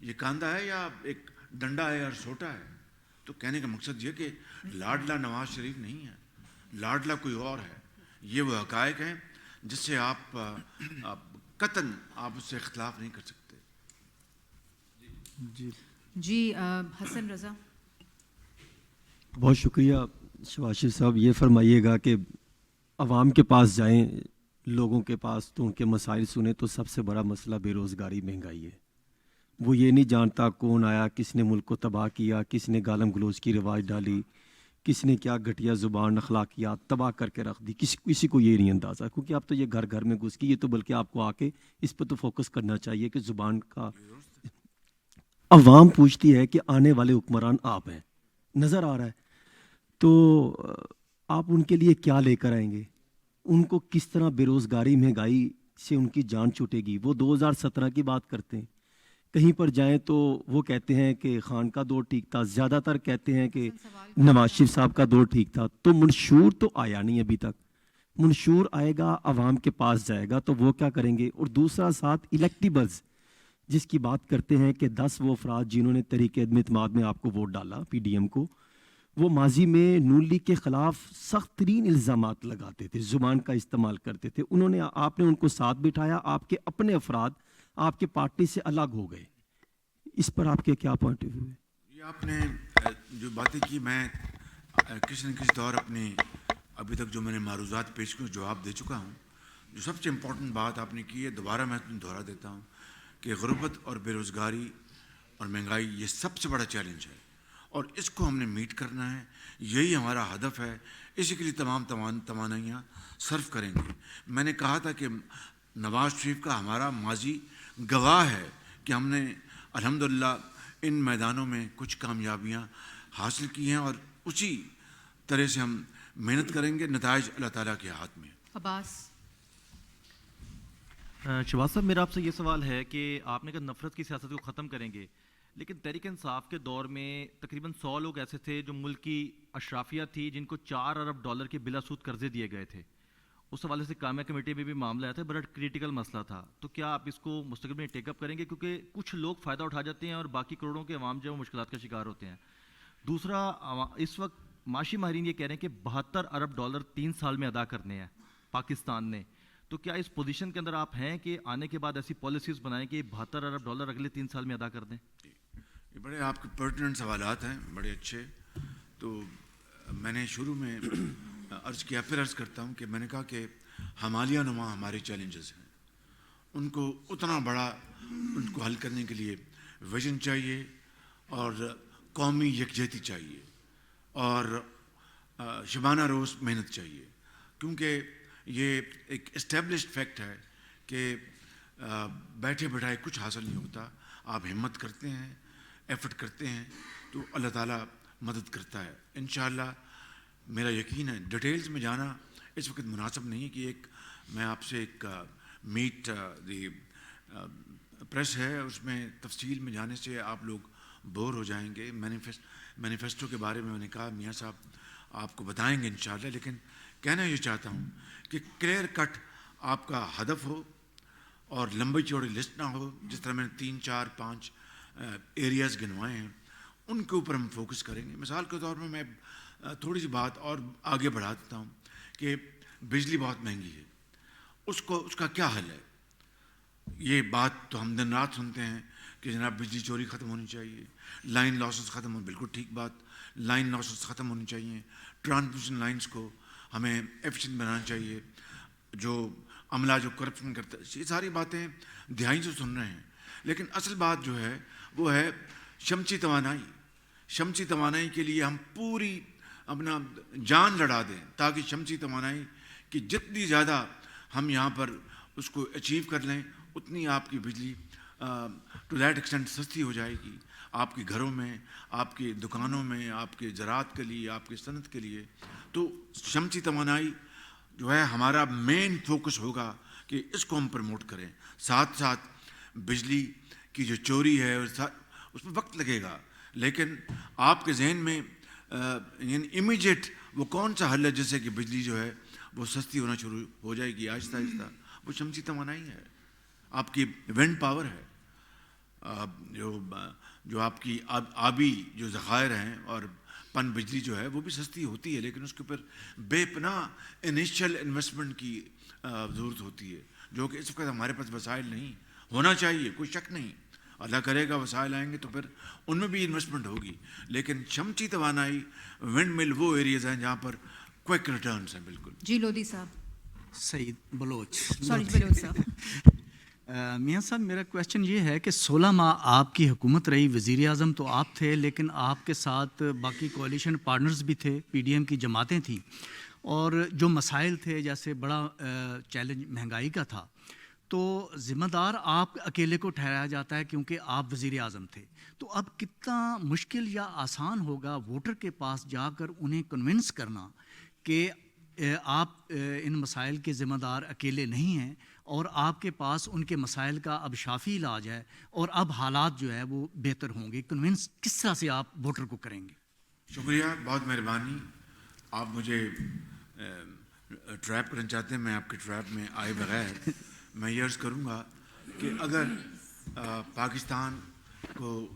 یہ کاندھا ہے یا ایک ڈنڈا ہے یا سوٹا ہے؟ تو کہنے کا مقصد یہ کہ لاڈلا نواز شریف نہیں ہے، لاڈلا کوئی اور ہے. یہ وہ حقائق ہیں جس سے آپ قطعاً اس سے اختلاف نہیں کر سکتے. جی حسن رضا. بہت شکریہ شہباز شریف صاحب. یہ فرمائیے گا کہ عوام کے پاس جائیں، لوگوں کے پاس، تو ان کے مسائل سنیں تو سب سے بڑا مسئلہ بے روزگاری، مہنگائی ہے. وہ یہ نہیں جانتا کون آیا، کس نے ملک کو تباہ کیا، کس نے گالم گلوچ کی رواج ڈالی، کس نے کیا گھٹیا زبان اخلاقیات تباہ کر کے رکھ دی. کسی کو یہ نہیں اندازہ، کیونکہ اب تو یہ گھر گھر میں گھس گئی. یہ تو بلکہ آپ کو آ کے اس پہ تو فوکس کرنا چاہیے کہ زبان کا عوام پوچھتی ہے کہ آنے والے حکمران آپ ہیں، نظر آ رہا ہے، تو آپ ان کے لیے کیا لے کر آئیں گے؟ ان کو کس طرح بے روزگاری، مہنگائی سے ان کی جان چھوٹے گی؟ وہ 2017 کی بات کرتے ہیں، کہیں پر جائیں تو وہ کہتے ہیں کہ خان کا دور ٹھیک تھا، زیادہ تر کہتے ہیں کہ نواز شریف صاحب کا دور ٹھیک تھا. تو منشور تو آیا نہیں ابھی تک. منشور آئے گا، عوام کے پاس جائے گا تو وہ کیا کریں گے؟ اور دوسرا ساتھ الیکٹیبلز جس کی بات کرتے ہیں کہ 10 وہ افراد جنہوں نے تحریک عدم اعتماد میں آپ کو ووٹ ڈالا، پی ڈی ایم کو، وہ ماضی میں نون لیگ کے خلاف سخت ترین الزامات لگاتے تھے، زبان کا استعمال کرتے تھے. آپ نے ان کو ساتھ بٹھایا، آپ کے اپنے افراد آپ کے پارٹی سے الگ ہو گئے. اس پر آپ کے کیا پوائنٹ آف ویو ہے؟ یہ آپ نے جو باتیں کی، میں کسی نہ کسی طور اپنی ابھی تک جو میں نے معروضات پیش کی جواب دے چکا ہوں. جو سب سے امپورٹنٹ بات آپ نے کی ہے، دوبارہ میں دہرا دیتا ہوں کہ غربت اور بے روزگاری اور مہنگائی یہ سب سے بڑا چیلنج ہے، اور اس کو ہم نے میٹ کرنا ہے. یہی ہمارا ہدف ہے، اسی کے لیے تمام توانائیاں صرف کریں گے. میں نے کہا تھا کہ نواز شریف کا ہمارا ماضی گواہ ہے کہ ہم نے الحمدللہ ان میدانوں میں کچھ کامیابیاں حاصل کی ہیں، اور اسی طرح سے ہم محنت کریں گے. نتائج اللہ تعالیٰ کے ہاتھ میں. عباس. شہباز صاحب، میرا آپ سے یہ سوال ہے کہ آپ نے کہا نفرت کی سیاست کو ختم کریں گے، لیکن تحریک انصاف کے دور میں تقریباً 100 لوگ ایسے تھے جو ملک کی اشرافیہ تھی، جن کو $4 ارب کے بلا سود قرضے دیے گئے تھے. اس حوالے سے کامیہ کمیٹی میں بھی معاملہ آیا تھا، بڑا کریٹیکل مسئلہ تھا. تو کیا آپ اس کو مستقبل میں ٹیک اپ کریں گے؟ کیونکہ کچھ لوگ فائدہ اٹھا جاتے ہیں اور باقی کروڑوں کے عوام جو ہے وہ مشکلات کا شکار ہوتے ہیں. دوسرا اس وقت معاشی ماہرین یہ کہہ رہے ہیں کہ 72 ارب ڈالر 3 سال میں ادا کرنے ہیں پاکستان نے. تو کیا اس پوزیشن کے اندر آپ ہیں کہ آنے کے بعد ایسی پالیسیز بنائیں کہ 72 ارب ڈالر اگلے 3 سال میں ادا کر دیں؟ یہ بڑے آپ کے پرٹیننٹ سوالات ہیں، بڑے اچھے. تو میں نے شروع میں عرض کیا، پھر عرض کرتا ہوں کہ میں نے کہا کہ ہمالیہ نما ہمارے چیلنجز ہیں، ان کو اتنا بڑا ان کو حل کرنے کے لیے ویژن چاہیے اور قومی یکجہتی چاہیے اور شبانہ روز محنت چاہیے. کیونکہ یہ ایک اسٹیبلشڈ فیکٹ ہے کہ بیٹھے بیٹھائے کچھ حاصل نہیں ہوتا. آپ ہمت کرتے ہیں، ایفرٹ کرتے ہیں تو اللہ تعالیٰ مدد کرتا ہے. انشاءاللہ میرا یقین ہے. ڈیٹیلز میں جانا اس وقت مناسب نہیں کہ ایک میں آپ سے ایک میٹ دی پریس ہے، اس میں تفصیل میں جانے سے آپ لوگ بور ہو جائیں گے. مینیفیسٹو کے بارے میں میں نے کہا میاں صاحب آپ کو بتائیں گے انشاءاللہ، لیکن کہنا یہ چاہتا ہوں کہ کلیئر کٹ آپ کا ہدف ہو اور لمبی چوڑی لسٹ نہ ہو. جس طرح میں نے 3 4 5 ایریاز گنوائے ہیں، ان کے اوپر ہم فوکس کریں گے. مثال کے طور میں تھوڑی سی بات اور آگے بڑھا دیتا ہوں کہ بجلی بہت مہنگی ہے، اس کا کیا حل ہے؟ یہ بات تو ہم دن رات سنتے ہیں کہ جناب بجلی چوری ختم ہونی چاہیے، لائن لاسز ختم ہونی، بالکل ٹھیک بات، لائن لاسز ختم ہونی چاہیے، ٹرانسمیشن لائنز کو ہمیں ایفیشینٹ بنانا چاہیے، جو عملہ جو کرپشن کرتا ہے. یہ ساری باتیں دہائی سے سن رہے ہیں، لیکن اصل بات جو ہے وہ ہے شمسی توانائی. شمسی توانائی کے لیے ہم پوری اپنا جان لڑا دیں تاکہ شمسی توانائی کی جتنی زیادہ ہم یہاں پر اس کو اچیو کر لیں اتنی آپ کی بجلی ٹو دیٹ ایکسٹینٹ سستی ہو جائے گی آپ کے گھروں میں، آپ کی دکانوں میں، آپ کے زراعت کے لیے، آپ کی صنعت کے لیے. تو شمسی توانائی جو ہے ہمارا مین فوکس ہوگا کہ اس کو ہم پروموٹ کریں. ساتھ ساتھ بجلی کی جو چوری ہے اس میں وقت لگے گا، لیکن آپ کے ذہن میں امیجیٹ وہ کون سا حل ہے جس سے کہ بجلی جو ہے وہ سستی ہونا شروع ہو جائے گی آہستہ آہستہ؟ وہ شمسی توانائی ہے، آپ کی ونڈ پاور ہے، جو آپ کی آبی جو ذخائر ہیں، اور پن بجلی جو ہے وہ بھی سستی ہوتی ہے، لیکن اس کے اوپر بے پناہ انیشیل انویسٹمنٹ کی ضرورت ہوتی ہے، جو کہ اس وقت ہمارے پاس وسائل نہیں. ہونا چاہیے، کوئی شک نہیں، اللہ کرے گا وسائل آئیں گے تو پھر ان میں بھی انویسٹمنٹ ہوگی. لیکن شمسی توانائی، ونڈ مل وہ ایریاز ہیں جہاں پر کوئک ریٹرنز ہیں. بالکل. جی لودھی صاحب. سعید بلوچ. سوری بلوچ صاحب. میاں صاحب میرا کویشچن یہ ہے کہ 16 ماہ آپ کی حکومت رہی، وزیر اعظم تو آپ تھے، لیکن آپ کے ساتھ باقی کوalition پارٹنرز بھی تھے، PDM کی جماعتیں تھیں، اور جو مسائل تھے جیسے بڑا چیلنج مہنگائی کا تھا، تو ذمہ دار آپ اکیلے کو ٹھہرایا جاتا ہے کیونکہ آپ وزیر اعظم تھے. تو اب کتنا مشکل یا آسان ہوگا ووٹر کے پاس جا کر انہیں کنونس کرنا کہ آپ ان مسائل کے ذمہ دار اکیلے نہیں ہیں اور آپ کے پاس ان کے مسائل کا اب شافی علاج ہے اور اب حالات جو ہے وہ بہتر ہوں گے. کنونس کس طرح سے آپ ووٹر کو کریں گے؟ شکریہ، بہت مہربانی. آپ مجھے ٹریپ کرنا چاہتے ہیں، میں آپ کے ٹریپ میں آئے بغیر میں یہ عرض کروں گا کہ اگر پاکستان کو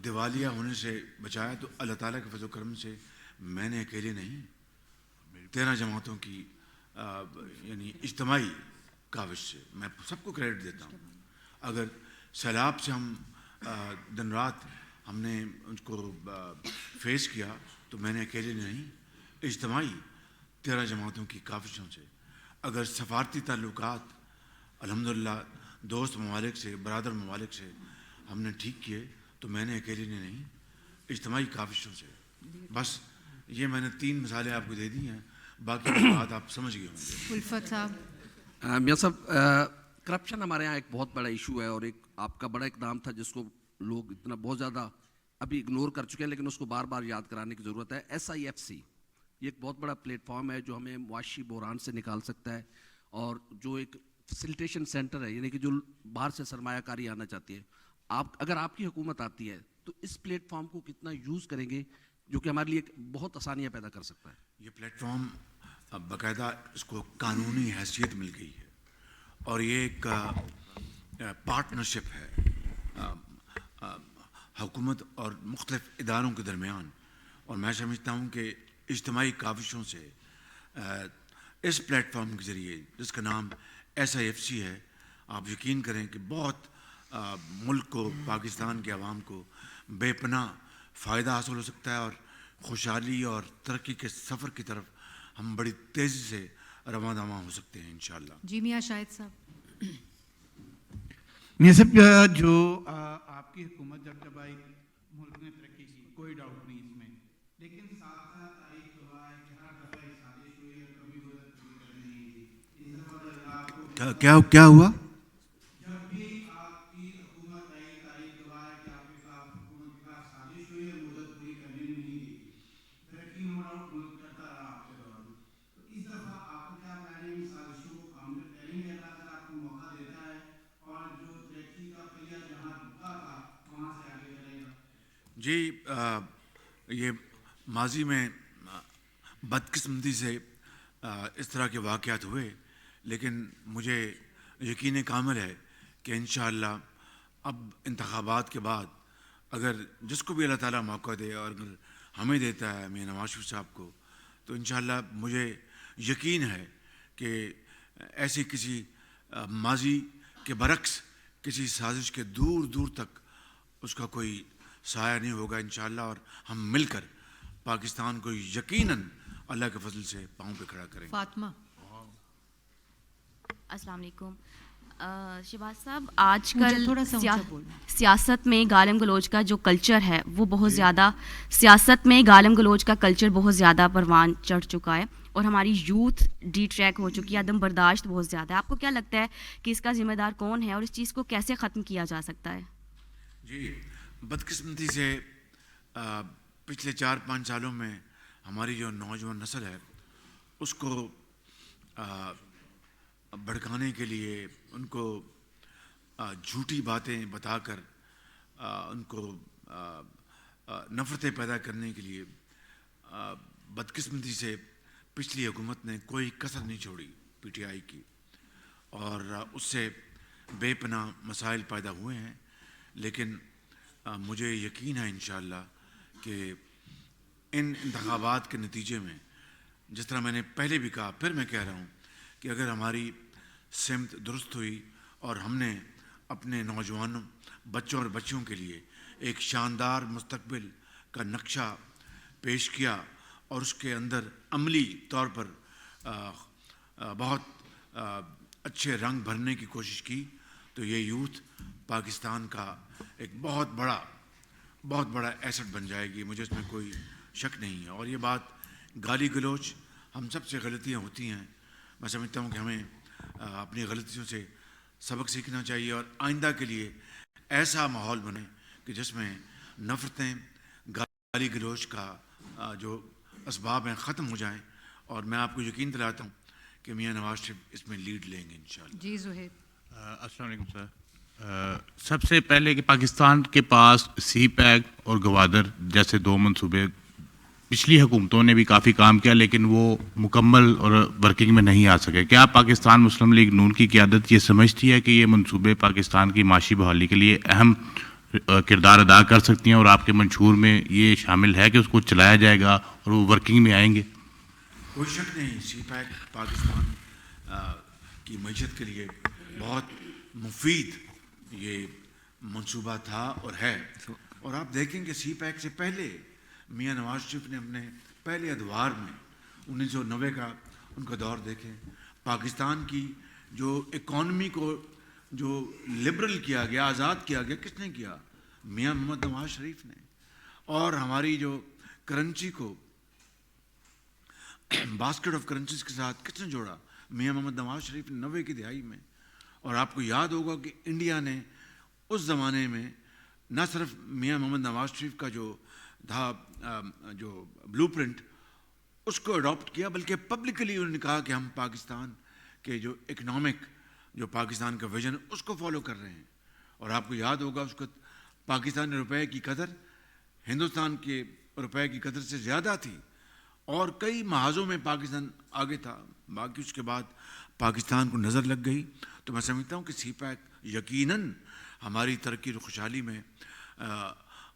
دیوالیہ ہونے سے بچایا تو اللہ تعالیٰ کے فضل و کرم سے میں نے اکیلے نہیں، 13 جماعتوں کی یعنی اجتماعی کاوش سے میں سب کو کریڈٹ دیتا ہوں. اگر سیلاب سے ہم دن رات ہم نے ان کو فیس کیا تو میں نے اکیلے نہیں، اجتماعی 13 جماعتوں کی کاوشوں سے. اگر سفارتی تعلقات الحمدللہ دوست ممالک سے، برادر ممالک سے ہم نے ٹھیک کیے تو میں نے اکیلے نہیں، اجتماعی کاوشوں سے. بس یہ میں نے 3 مثالیں آپ کو دے دی ہیں، باقی بات آپ سمجھ گئے ہوں گے. الفت صاحب. میاں صاحب کرپشن ہمارے یہاں ایک بہت بڑا ایشو ہے اور ایک آپ کا بڑا اقدام تھا جس کو لوگ اتنا بہت زیادہ ابھی اگنور کر چکے ہیں، لیکن اس کو بار بار یاد کرانے کی ضرورت ہے. SIFC یہ ایک بہت بڑا پلیٹ فارم ہے جو ہمیں معاشی بحران سے نکال سکتا ہے اور جو ایک فیسیلیٹیشن سینٹر ہے، یعنی کہ جو باہر سے سرمایہ کاری آنا چاہتی ہے. اگر آپ کی حکومت آتی ہے تو اس پلیٹ فارم کو کتنا یوز کریں گے جو کہ ہمارے لیے بہت آسانیاں پیدا کر سکتا ہے؟ یہ پلیٹ فارم باقاعدہ اس کو قانونی حیثیت مل گئی ہے اور یہ ایک پارٹنرشپ ہے. حکومت اور مختلف اداروں کے درمیان، اور میں سمجھتا ہوں کہ اجتماعی کاوشوں سے اس پلیٹ فارم کے ذریعے جس کا نام SIFC ہے، آپ یقین کریں کہ بہت ملک کو، پاکستان کے عوام کو بے پناہ فائدہ حاصل ہو سکتا ہے، اور خوشحالی اور ترقی کے سفر کی طرف ہم بڑی تیزی سے رواں دواں ہو سکتے ہیں انشاءاللہ۔ جی میاں شاہد صاحب۔ میاں صاحب، جو آپ کی حکومت جب آئی ملک نے ترقی کی، کوئی ڈاؤٹ نہیں اس میں، لیکن ساتھ ساتھ ایک ہوا ہے کہ ہر دفعہ سازش ہوئی ہے، کبھی مدد پوری کرنی نہیں تھی۔ اس دفعہ آپ کو کیا ہوا؟ جب بھی آپ کی حکومت آئی، تاریخ گواہ ہے کہ آپ کے خلاف حکومت کے خلاف سازش ہوئی ہے، مدد پوری کرنی نہیں تھی۔ ترقی ہونا ملک کرتا رہا آپ کے دوران، تو اس دفعہ آپ کو کیا پہلے ان سازشوں کو کامل کریں گے؟ اللہ تعالیٰ آپ کو موقع دیتا ہے، اور جو ترقی کا پہیا جہاں رکا تھا وہاں سے آگے چلے گا؟ جی، یہ ماضی میں بدقسمتی سے اس طرح کے واقعات ہوئے، لیکن مجھے یقین کامل ہے کہ انشاءاللہ اب انتخابات کے بعد اگر جس کو بھی اللہ تعالیٰ موقع دے، اور اگر ہمیں دیتا ہے میاں نواز شریف صاحب کو، تو انشاءاللہ مجھے یقین ہے کہ ایسی کسی ماضی کے برعکس کسی سازش کے دور دور تک اس کا کوئی سایہ نہیں ہوگا انشاءاللہ، اور ہم مل کر پاکستان کو یقیناً اللہ کے فضل سے پاؤں پہ کھڑا کریں گے۔ فاطمہ۔ السلام علیکم شہباز صاحب، آج کل سیاست میں گالم گلوچ کا جو کلچر ہے وہ بہت زیادہ، سیاست میں گالم گلوچ کا کلچر بہت زیادہ پروان چڑھ چکا ہے، اور ہماری یوتھ ڈی ٹریک ہو چکی ہے، عدم برداشت بہت زیادہ ہے۔ آپ کو کیا لگتا ہے کہ اس کا ذمہ دار کون ہے، اور اس چیز کو کیسے ختم کیا جا سکتا ہے؟ جی، بدقسمتی سے پچھلے 4-5 سالوں میں ہماری جو نوجوان نسل ہے اس کو بھڑکانے کے لیے، ان کو جھوٹی باتیں بتا کر ان کو نفرتیں پیدا کرنے کے لیے بدقسمتی سے پچھلی حکومت نے کوئی کسر نہیں چھوڑی PTI کی، اور اس سے بے پناہ مسائل پیدا ہوئے ہیں، لیکن مجھے یقین ہے انشاءاللہ کہ ان انتخابات کے نتیجے میں، جس طرح میں نے پہلے بھی کہا، پھر میں کہہ رہا ہوں کہ اگر ہماری سمت درست ہوئی اور ہم نے اپنے نوجوانوں، بچوں اور بچیوں کے لیے ایک شاندار مستقبل کا نقشہ پیش کیا، اور اس کے اندر عملی طور پر بہت اچھے رنگ بھرنے کی کوشش کی، تو یہ یوتھ پاکستان کا ایک بہت بڑا ایسٹ بن جائے گی، مجھے اس میں کوئی شک نہیں ہے۔ اور یہ بات گالی گلوچ، ہم سب سے غلطیاں ہوتی ہیں، میں سمجھتا ہوں کہ ہمیں اپنی غلطیوں سے سبق سیکھنا چاہیے، اور آئندہ کے لیے ایسا ماحول بنے کہ جس میں نفرتیں، گالی گلوچ کا جو اسباب ہیں ختم ہو جائیں، اور میں آپ کو یقین دلاتا ہوں کہ میاں نواز شریف اس میں لیڈ لیں گے انشاءاللہ۔ جی زہیر۔ السلام علیکم سر۔ سب سے پہلے کہ پاکستان کے پاس سی پیک اور گوادر جیسے 2 منصوبے پچھلی حکومتوں نے بھی کافی کام کیا، لیکن وہ مکمل اور ورکنگ میں نہیں آ سکے۔ کیا پاکستان مسلم لیگ نون کی قیادت یہ سمجھتی ہے کہ یہ منصوبے پاکستان کی معاشی بحالی کے لیے اہم کردار ادا کر سکتی ہیں، اور آپ کے منشور میں یہ شامل ہے کہ اس کو چلایا جائے گا اور وہ ورکنگ میں آئیں گے؟ کوئی شک نہیں، سی پیک پاکستان کی معیشت کے لیے بہت مفید یہ منصوبہ تھا اور ہے، اور آپ دیکھیں کہ سی پیک سے پہلے میاں نواز شریف نے اپنے پہلے ادوار میں 1990 کا ان کا دور دیکھیں، پاکستان کی جو اکانومی کو جو لبرل کیا گیا، آزاد کیا گیا، کس نے کیا؟ میاں محمد نواز شریف نے۔ اور ہماری جو کرنسی کو باسکٹ آف کرنسیز کے ساتھ کس نے جوڑا؟ میاں محمد نواز شریف نے 90 کی دہائی میں۔ اور آپ کو یاد ہوگا کہ انڈیا نے اس زمانے میں نہ صرف میاں محمد نواز شریف کا جو تھا جو بلو پرنٹ اس کو اڈاپٹ کیا، بلکہ پبلکلی انہوں نے کہا کہ ہم پاکستان کے جو اکنامک جو پاکستان کا ویژن اس کو فالو کر رہے ہیں۔ اور آپ کو یاد ہوگا اس کو پاکستانی روپے کی قدر ہندوستان کے روپے کی قدر سے زیادہ تھی، اور کئی محاذوں میں پاکستان آگے تھا، باقی اس کے بعد پاکستان کو نظر لگ گئی۔ تو میں سمجھتا ہوں کہ سی پیک یقیناً ہماری ترقی اور خوشحالی میں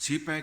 CPEC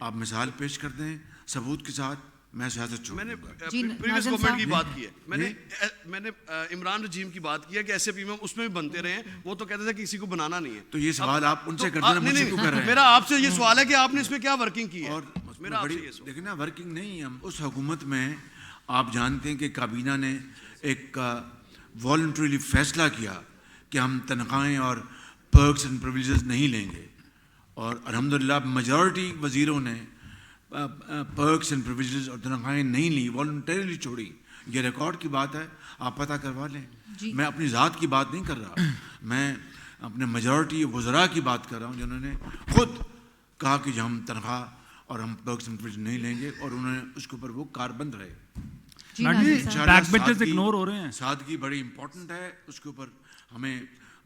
آپ مثال پیش کر دیں ثبوت کے ساتھ، میں سیاست چھوڑ میں نے دوں گا۔ پریویس گورنمنٹ کی بات کی ہے، میں نے عمران رجیم کی بات کی ہے کہ ایسے پی اس میں بھی بنتے رہے ہیں، وہ تو کہتے تھے کہ کسی کو بنانا نہیں ہے۔ تو یہ سوال آپ ان سے کرتے ہیں، مجھ سے کیوں کر رہے ہیں؟ میرا آپ سے یہ سوال ہے کہ آپ نے اس میں کیا ورکنگ کی ہے؟ اور میرا آپ سے یہ سوال، دیکھیں نا ورکنگ نہیں، ہم اس حکومت میں آپ جانتے ہیں کہ کابینہ نے ایک والنٹریلی فیصلہ کیا کہ ہم تنخواہیں اور پرکس اینڈ پروویجنز نہیں لیں گے، اور الحمدللہ میجورٹی وزیروں نے پرکس اینڈ پروویجنز اور تنخواہیں نہیں لی، والنٹریلی چھوڑی۔ یہ ریکارڈ کی بات ہے، آپ پتہ کروا لیں۔ میں اپنی ذات کی بات نہیں کر رہا، میں اپنے میجورٹی وزراء کی بات کر رہا ہوں جنہوں نے خود کہا کہ ہم تنخواہ اور ہم پرکس اینڈ پروویجن نہیں لیں گے، اور انہوں نے اس کے اوپر وہ کاربند رہے۔ اگنور ہو رہے ہیں، سادگی بڑی امپورٹنٹ ہے، اس کے اوپر ہمیں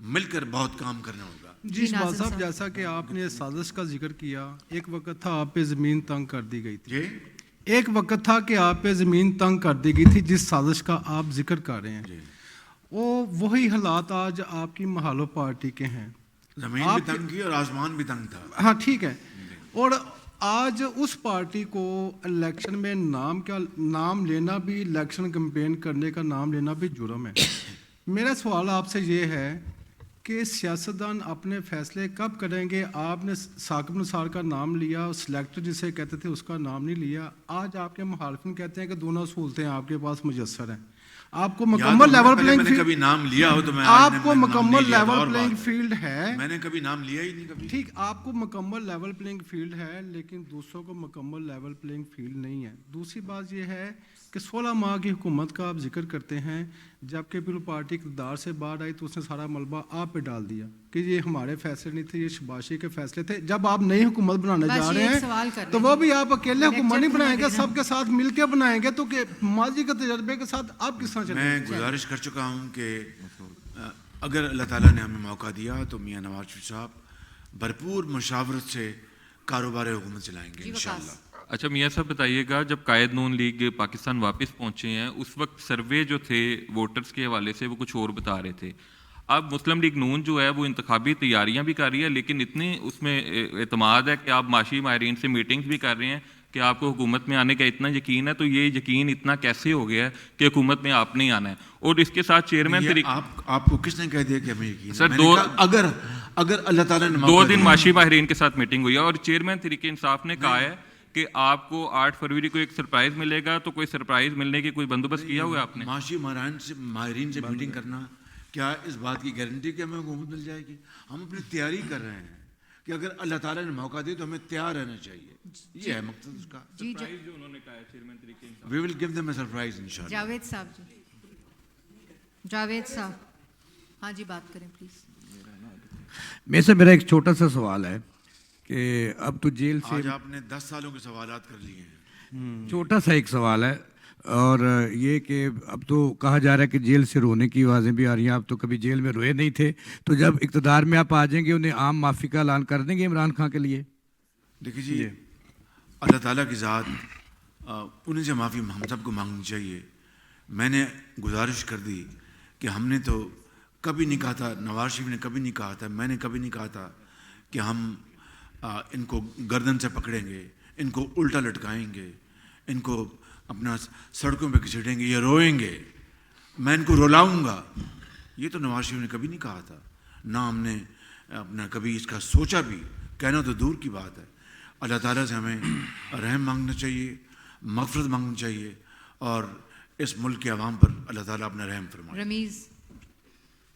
مل کر بہت کام کرنا ہوگا۔ جی شہباز صاحب، جیسا کہ آپ نے سازش کا ذکر کیا، ایک وقت تھا آپ پہ زمین تنگ کر دی گئی تھی، ایک وقت تھا کہ آپ پہ زمین تنگ کر دی گئی تھی جس سازش کا آپ ذکر کر رہے ہیں، وہی حالات آج آپ کی محالو پارٹی کے ہیں۔ زمین بھی تنگ کی اور آسمان بھی تنگ تھا۔ ہاں ٹھیک ہے، اور آج اس پارٹی کو الیکشن میں نام لینا بھی، الیکشن کمپین کرنے کا نام لینا بھی جرم ہے۔ میرا سوال آپ سے یہ ہے کہ سیاستدان اپنے فیصلے کب کریں گے؟ آپ نے ثاقب نثار کا نام لیا، سلیکٹر جسے کہتے تھے اس کا نام نہیں لیا، آج آپ کے مخالفین کہتے ہیں کہ دونوں سہولتیں آپ کے پاس میسر ہیں۔ آپ کو مکمل لیول پلینگ فیلڈ، کبھی نام لیا ہو تو میں آپ کو مکمل لیول پلینگ فیلڈ ہے، میں نے کبھی نام لیا ہی نہیں کبھی۔ ٹھیک، آپ کو مکمل لیول پلینگ فیلڈ ہے، لیکن دوسروں کو مکمل لیول پلینگ فیلڈ نہیں ہے۔ دوسری بات یہ ہے کہ 16 ماہ کی حکومت کا آپ ذکر کرتے ہیں، جب کہ پیپلز پارٹی اقتدار سے باہر آئی تو اس نے سارا ملبہ آپ پہ ڈال دیا کہ یہ ہمارے فیصلے نہیں تھے، یہ شباشی کے فیصلے تھے۔ جب آپ نئی حکومت بنانے جا رہے ہیں تو وہ بھی آپ اکیلے حکومت نہیں بنائیں گے، سب کے ساتھ مل کے بنائیں گے، تو کہ ماضی کے تجربے کے ساتھ آپ کس طرح چلیں گے؟ میں گزارش کر چکا ہوں کہ اگر اللہ تعالیٰ نے ہمیں موقع دیا تو میاں نواز شریف صاحب بھرپور مشاورت سے کاروبار حکومت چلائیں گے انشاءاللہ۔ اچھا میاں صاحب بتائیے گا، جب قائد نون لیگ پاکستان واپس پہنچے ہیں اس وقت سروے جو تھے ووٹرز کے حوالے سے وہ کچھ اور بتا رہے تھے۔ اب مسلم لیگ نون جو ہے وہ انتخابی تیاریاں بھی کر رہی ہے، لیکن اتنے اس میں اعتماد ہے کہ آپ معاشی ماہرین سے میٹنگز بھی کر رہے ہیں کہ آپ کو حکومت میں آنے کا اتنا یقین ہے، تو یہ یقین اتنا کیسے ہو گیا ہے کہ حکومت میں آپ نہیں آنا ہے؟ اور اس کے ساتھ چیئرمین آپ کو کس نے کہہ دیا کہ ہمیں یقین؟ سر اگر اللہ تعالیٰ نے 2 دن معاشی ماہرین کے ساتھ میٹنگ ہوئی ہے اور چیئرمین تحریک انصاف نے کہا ہے کہ آپ کو 8 فروری کو ایک سرپرائز ملے گا، تو کوئی سرپرائز ملنے کی کوئی بندوبست کیا ہوا ہے آپ نے؟ معاشی ماہرین سے میٹنگ کرنا کیا اس بات کی گارنٹی کہ ہمیں حکومت مل جائے گی؟ ہم اپنی تیاری کر رہے ہیں کہ اگر اللہ تعالیٰ نے موقع دے تو ہمیں تیار رہنا چاہیے، یہ ہے مقصد اس کا۔ سرپرائز جو انہوں نے کہا ہے چیئرمین طریقے انصاف، we will give them a surprise انشاءاللہ۔ جاوید صاحب جی، جاوید صاحب، ہاں جی بات کریں پلیز۔ میں سے میرا ایک چھوٹا سا سوال ہے کہ اب تو جیل سے آج آپ نے 10 سالوں کے سوالات کر لیے ہیں۔ چھوٹا سا ایک سوال ہے، اور یہ کہ اب تو کہا جا رہا ہے کہ جیل سے رونے کی آوازیں بھی آ رہی ہیں، آپ تو کبھی جیل میں روئے نہیں تھے، تو جب اقتدار میں آپ آ جائیں گے انہیں عام معافی کا اعلان کر دیں گے عمران خان کے لیے؟ دیکھیے جی، اللہ تعالیٰ کی ذات انہیں سے معافی ہم سب کو مانگنی چاہیے۔ میں نے گزارش کر دی کہ ہم نے تو کبھی نہیں کہا تھا، نواز شریف نے کبھی نہیں کہا تھا، میں نے کبھی نہیں کہا تھا کہ ہم ان کو گردن سے پکڑیں گے، ان کو الٹا لٹکائیں گے، ان کو اپنا سڑکوں پہ گھسیٹیں گے یا روئیں گے، میں ان کو رلاؤں گا۔ یہ تو نواز شریف نے کبھی نہیں کہا تھا، نہ ہم نے اپنا کبھی اس کا سوچا بھی، کہنا تو دور کی بات ہے۔ اللہ تعالیٰ سے ہمیں رحم مانگنا چاہیے، مغفرت مانگنی چاہیے، اور اس ملک کے عوام پر اللہ تعالیٰ اپنا رحم فرمائے۔ رمیز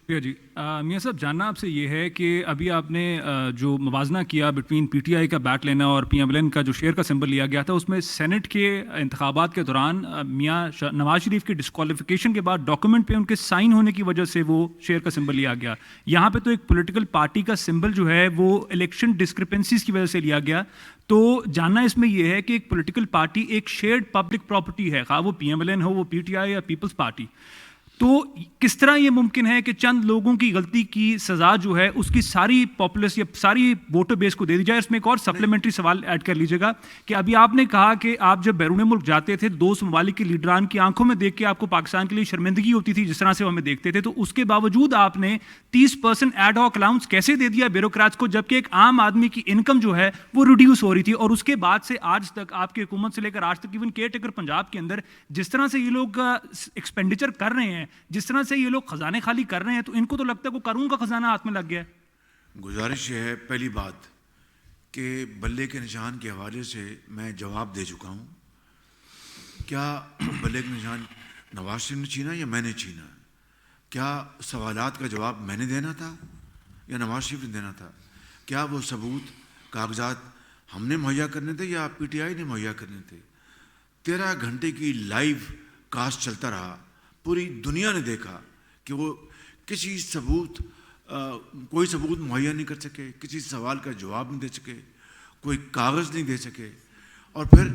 جی میاں صاحب، جاننا آپ سے یہ ہے کہ ابھی آپ نے جو موازنہ کیا بٹوین پی ٹی آئی کا بیٹ لینا اور پی ایم ایل این کا جو شیئر کا سمبل لیا گیا تھا، اس میں سینٹ کے انتخابات کے دوران میاں نواز شریف کی ڈسکوالیفیکیشن کے بعد ڈاکومنٹ پہ ان کے سائن ہونے کی وجہ سے وہ شیئر کا سمبل لیا گیا۔ یہاں پہ تو ایک پولیٹیکل پارٹی کا سمبل جو ہے وہ الیکشن ڈسکرپنسیز کی وجہ سے لیا گیا، تو جاننا اس میں یہ ہے کہ ایک پولیٹیکل پارٹی ایک شیئرڈ پبلک پراپرٹی ہے، خواہ وہ پی ایم ایل این ہو، وہ پی ٹی آئی یا پیپلز پارٹی، تو کس طرح یہ ممکن ہے کہ چند لوگوں کی غلطی کی سزا جو ہے اس کی ساری پاپولس یا ساری ووٹر بیس کو دے دی جائے؟ اس میں ایک اور سپلیمنٹری سوال ایڈ کر لیجیے گا کہ ابھی آپ نے کہا کہ آپ جب بیرون ملک جاتے تھے دوست ممالک کے لیڈران کی آنکھوں میں دیکھ کے آپ کو پاکستان کے لیے شرمندگی ہوتی تھی جس طرح سے وہ ہمیں دیکھتے تھے، تو اس کے باوجود آپ نے 30% ایڈ ہاک الاؤنس کیسے دے دیا بیوروکریٹس کو جبکہ ایک عام آدمی کی انکم جو ہے وہ ریڈیوس ہو رہی تھی؟ اور اس کے بعد سے آج تک آپ کی حکومت سے لے کر آج تک ایون کیئر ٹیکر پنجاب کے اندر جس طرح سے یہ لوگ ایکسپینڈیچر کر رہے ہیں، جس طرح سے یہ لوگ خزانے خالی کر رہے ہیں، تو ان کو تو لگتا ہے کہ قارون کا خزانہ ہاتھ میں لگ گیا ہے۔ گزارش یہ ہے پہلی بات کہ بلے کے نشان کے حوالے سے میں جواب دے چکا ہوں۔ کیا بلے کا نشان نواز شریف نے چھینا یا میں نے چھینا؟ کیا سوالات کا جواب میں نے دینا تھا یا نواز شریف نے دینا تھا؟ کیا وہ ثبوت کاغذات ہم نے مہیا کرنے تھے یا پی ٹی آئی نے مہیا کرنے تھے؟ 13 گھنٹے کی لائیو کاسٹ چلتا رہا، پوری دنیا نے دیکھا کہ وہ کسی ثبوت کوئی ثبوت مہیا نہیں کر سکے، کسی سوال کا جواب نہیں دے سکے، کوئی کاغذ نہیں دے سکے، اور پھر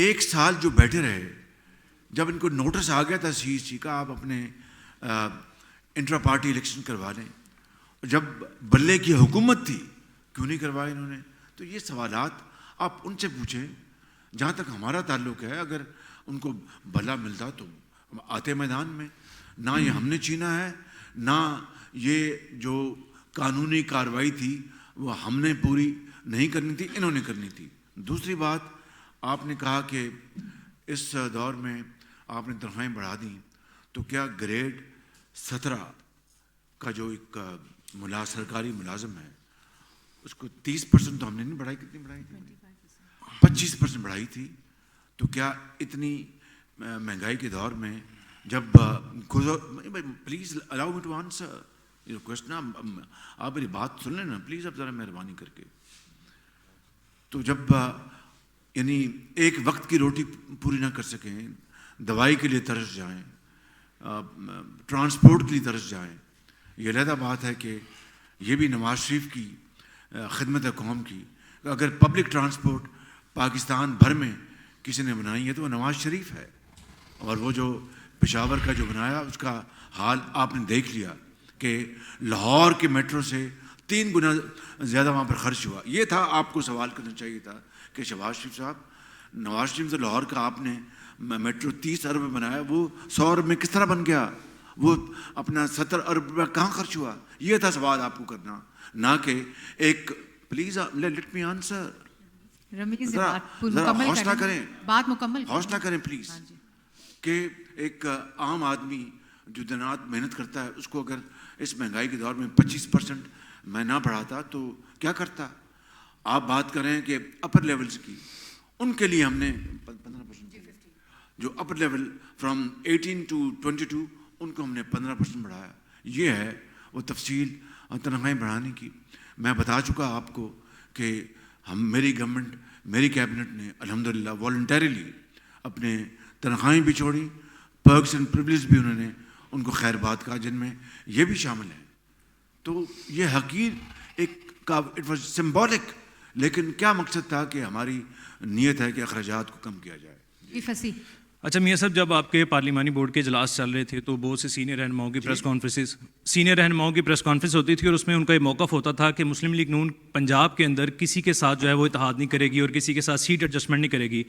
1 سال جو بیٹھے رہے، جب ان کو نوٹس آ گیا تھا سی سی کا آپ اپنے انٹرا پارٹی الیکشن کروا لیں، جب بلے کی حکومت تھی کیوں نہیں کروائے انہوں نے؟ تو یہ سوالات آپ ان سے پوچھیں۔ جہاں تک ہمارا تعلق ہے، اگر ان کو بھلا ملتا تو آتے میدان میں، نہ یہ ہم نے چھینا ہے، نہ یہ جو قانونی کارروائی تھی وہ ہم نے پوری نہیں کرنی تھی، انہوں نے کرنی تھی۔ دوسری بات، آپ نے کہا کہ اس دور میں آپ نے تنخواہیں بڑھا دیں، تو کیا گریڈ 17 کا جو ایک سرکاری ملازم ہے اس کو 30% تو ہم نے نہیں بڑھائی، کتنی بڑھائی تھی؟ 25% بڑھائی تھی۔ تو کیا اتنی مہنگائی کے دور میں جب please allow me to answer your question, آپ میری بات سن لیں نا پلیز، اب ذرا مہربانی کر کے۔ تو جب یعنی ایک وقت کی روٹی پوری نہ کر سکیں، دوائی کے لیے ترس جائیں، ٹرانسپورٹ کے لیے ترس جائیں، یہ علیحدہ بات ہے کہ یہ بھی نواز شریف کی خدمت قوم کی۔ اگر پبلک ٹرانسپورٹ پاکستان بھر میں کسی نے بنائی ہے تو وہ نواز شریف ہے، اور وہ جو پشاور کا جو بنایا اس کا حال آپ نے دیکھ لیا کہ لاہور کے میٹرو سے 3 گنا زیادہ وہاں پر خرچ ہوا۔ یہ تھا آپ کو سوال کرنا چاہیے تھا کہ شہباز شریف صاحب، نواز شریف سے لاہور کا آپ نے میٹرو 30 ارب میں بنایا، وہ 100 ارب میں کس طرح بن گیا؟ وہ اپنا 70 ارب روپیہ کہاں خرچ ہوا؟ یہ تھا سوال آپ کو کرنا، نہ کہ ایک پلیز لیٹ می آنسر، حوصلہ کریں، بات مکمل حوصلہ کریں پلیز، کہ ایک عام آدمی جو دنات محنت کرتا ہے اس کو اگر اس مہنگائی کے دور میں 25% میں نہ بڑھاتا تو کیا کرتا؟ آپ بات کریں کہ اپر لیولز کی، ان کے لیے ہم نے 15% جو اپر لیول فرام 18 to 22 ان کو ہم نے 15% بڑھایا۔ یہ ہے وہ تفصیل تنخواہیں بڑھانے کی۔ میں بتا چکا آپ کو کہ میری گورنمنٹ، میری کیبنٹ نے الحمدللہ والنٹریلی اپنے تنخواہیں بھی چھوڑی، پرکس اینڈ پریولیج بھی انہوں نے ان کو خیر بات کہا، جن میں یہ بھی شامل ہیں۔ تو یہ حقیر ایک اٹ واز سمبولک، لیکن کیا مقصد تھا کہ ہماری نیت ہے کہ اخراجات کو کم کیا جائے۔ فصیح اچھا میاں صاحب، جب آپ کے پارلیمانی بورڈ کے اجلاس چل رہے تھے تو بہت سے سینئر رہنماؤں کی پریس کانفرنس ہوتی تھی، اور اس میں ان کا یہ موقف ہوتا تھا کہ مسلم لیگ نون پنجاب کے اندر کسی کے ساتھ جو ہے وہ اتحاد نہیں کرے گی اور کسی کے ساتھ سیٹ ایڈجسٹمنٹ نہیں کرے گی۔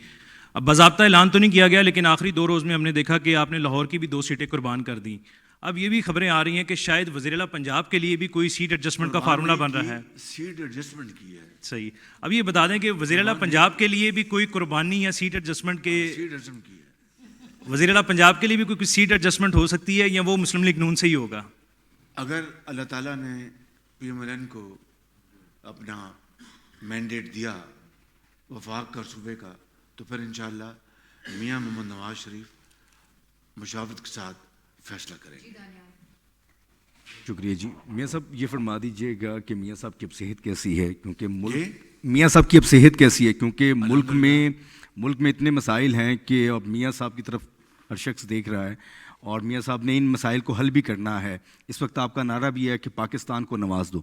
اب باضابطہ اعلان تو نہیں کیا گیا، لیکن آخری 2 روز میں ہم نے دیکھا کہ آپ نے لاہور کی بھی 2 سیٹیں قربان کر دیں۔ اب یہ بھی خبریں آ رہی ہیں کہ شاید وزیر اعلیٰ پنجاب کے لیے بھی کوئی سیٹ ایڈجسٹمنٹ کا فارمولا بن رہا ہے۔ سیٹ ایڈجسٹمنٹ کی ہے، صحیح۔ اب یہ بتا دیں کہ وزیر اعلیٰ پنجاب کے لیے بھی کوئی قربانی یا سیٹ ایڈجسٹمنٹ کے، وزیر اعلیٰ پنجاب کے لیے بھی کوئی سیٹ ایڈجسٹمنٹ ہو سکتی ہے یا وہ مسلم لیگ نون سے ہی ہوگا؟ اگر اللہ تعالیٰ نے پی ایم ایل این کو اپنا مینڈیٹ دیا وفاق کا صوبے کا، تو پھر انشاءاللہ میاں محمد نواز شریف مشاورت کے ساتھ فیصلہ کریں گے۔ شکریہ جی۔ میاں صاحب یہ فرما دیجیے گا کہ میاں صاحب کی اب صحت کیسی ہے، کیونکہ میاں صاحب کی اب صحت کیسی ہے، کیونکہ ملک میں اتنے مسائل ہیں کہ اب میاں صاحب کی طرف ہر شخص دیکھ رہا ہے، اور میاں صاحب نے ان مسائل کو حل بھی کرنا ہے۔ اس وقت آپ کا نعرہ بھی ہے کہ پاکستان کو نواز دو۔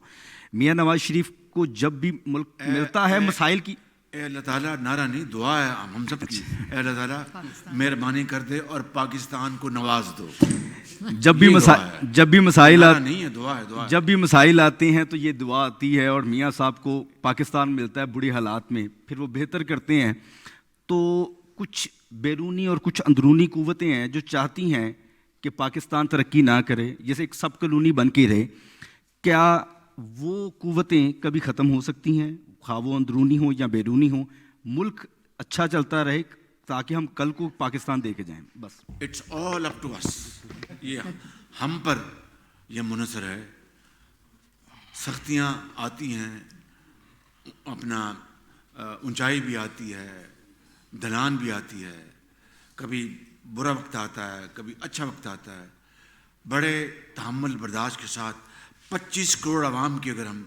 میاں نواز شریف کو جب بھی ملک ملتا ہے مسائل کی، اے اللہ تعالیٰ، نعرہ نہیں دعا ہے ہم سب کی، اے اللہ تعالیٰ مہربانی کر دے اور پاکستان کو نواز دو۔ جب بھی مسائل نہیں ہے، دعا ہے، دعا ہے. جب بھی مسائل آتے ہیں تو یہ دعا آتی ہے، اور میاں صاحب کو پاکستان ملتا ہے بری حالات میں، پھر وہ بہتر کرتے ہیں. تو کچھ بیرونی اور کچھ اندرونی قوتیں ہیں جو چاہتی ہیں کہ پاکستان ترقی نہ کرے، جیسے ایک سب کلونی بن کے رہے. کیا وہ قوتیں کبھی ختم ہو سکتی ہیں، خواہ وہ اندرونی ہوں یا بیرونی ہوں، ملک اچھا چلتا رہے تاکہ ہم کل کو پاکستان دے کے جائیں؟ بس اٹس آل اپ ٹو اس. یہ ہم پر یہ منحصر ہے. سختیاں آتی ہیں، اپنا اونچائی بھی آتی ہے، ڈھلان بھی آتی ہے، کبھی برا وقت آتا ہے، کبھی اچھا وقت آتا ہے. بڑے تحمل برداشت کے ساتھ 25 کروڑ عوام کی اگر ہم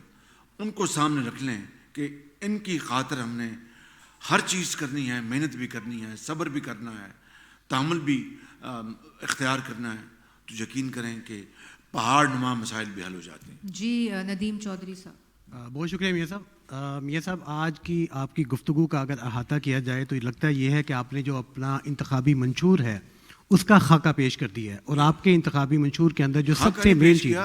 ان کو سامنے رکھ لیں کہ ان کی خاطر ہم نے ہر چیز کرنی ہے، محنت بھی کرنی ہے، صبر بھی کرنا ہے، تحمل بھی اختیار کرنا ہے، تو یقین کریں کہ پہاڑ نما مسائل بھی حل ہو جاتے ہیں. جی ندیم چودھری صاحب. بہت شکریہ میاں صاحب. میاں صاحب، آج کی آپ کی گفتگو کا اگر احاطہ کیا جائے تو لگتا یہ ہے کہ آپ نے جو اپنا انتخابی منشور ہے اس کا خاکہ پیش کر دیا ہے، اور آپ کے انتخابی منشور کے اندر جو سب سے مین چیز،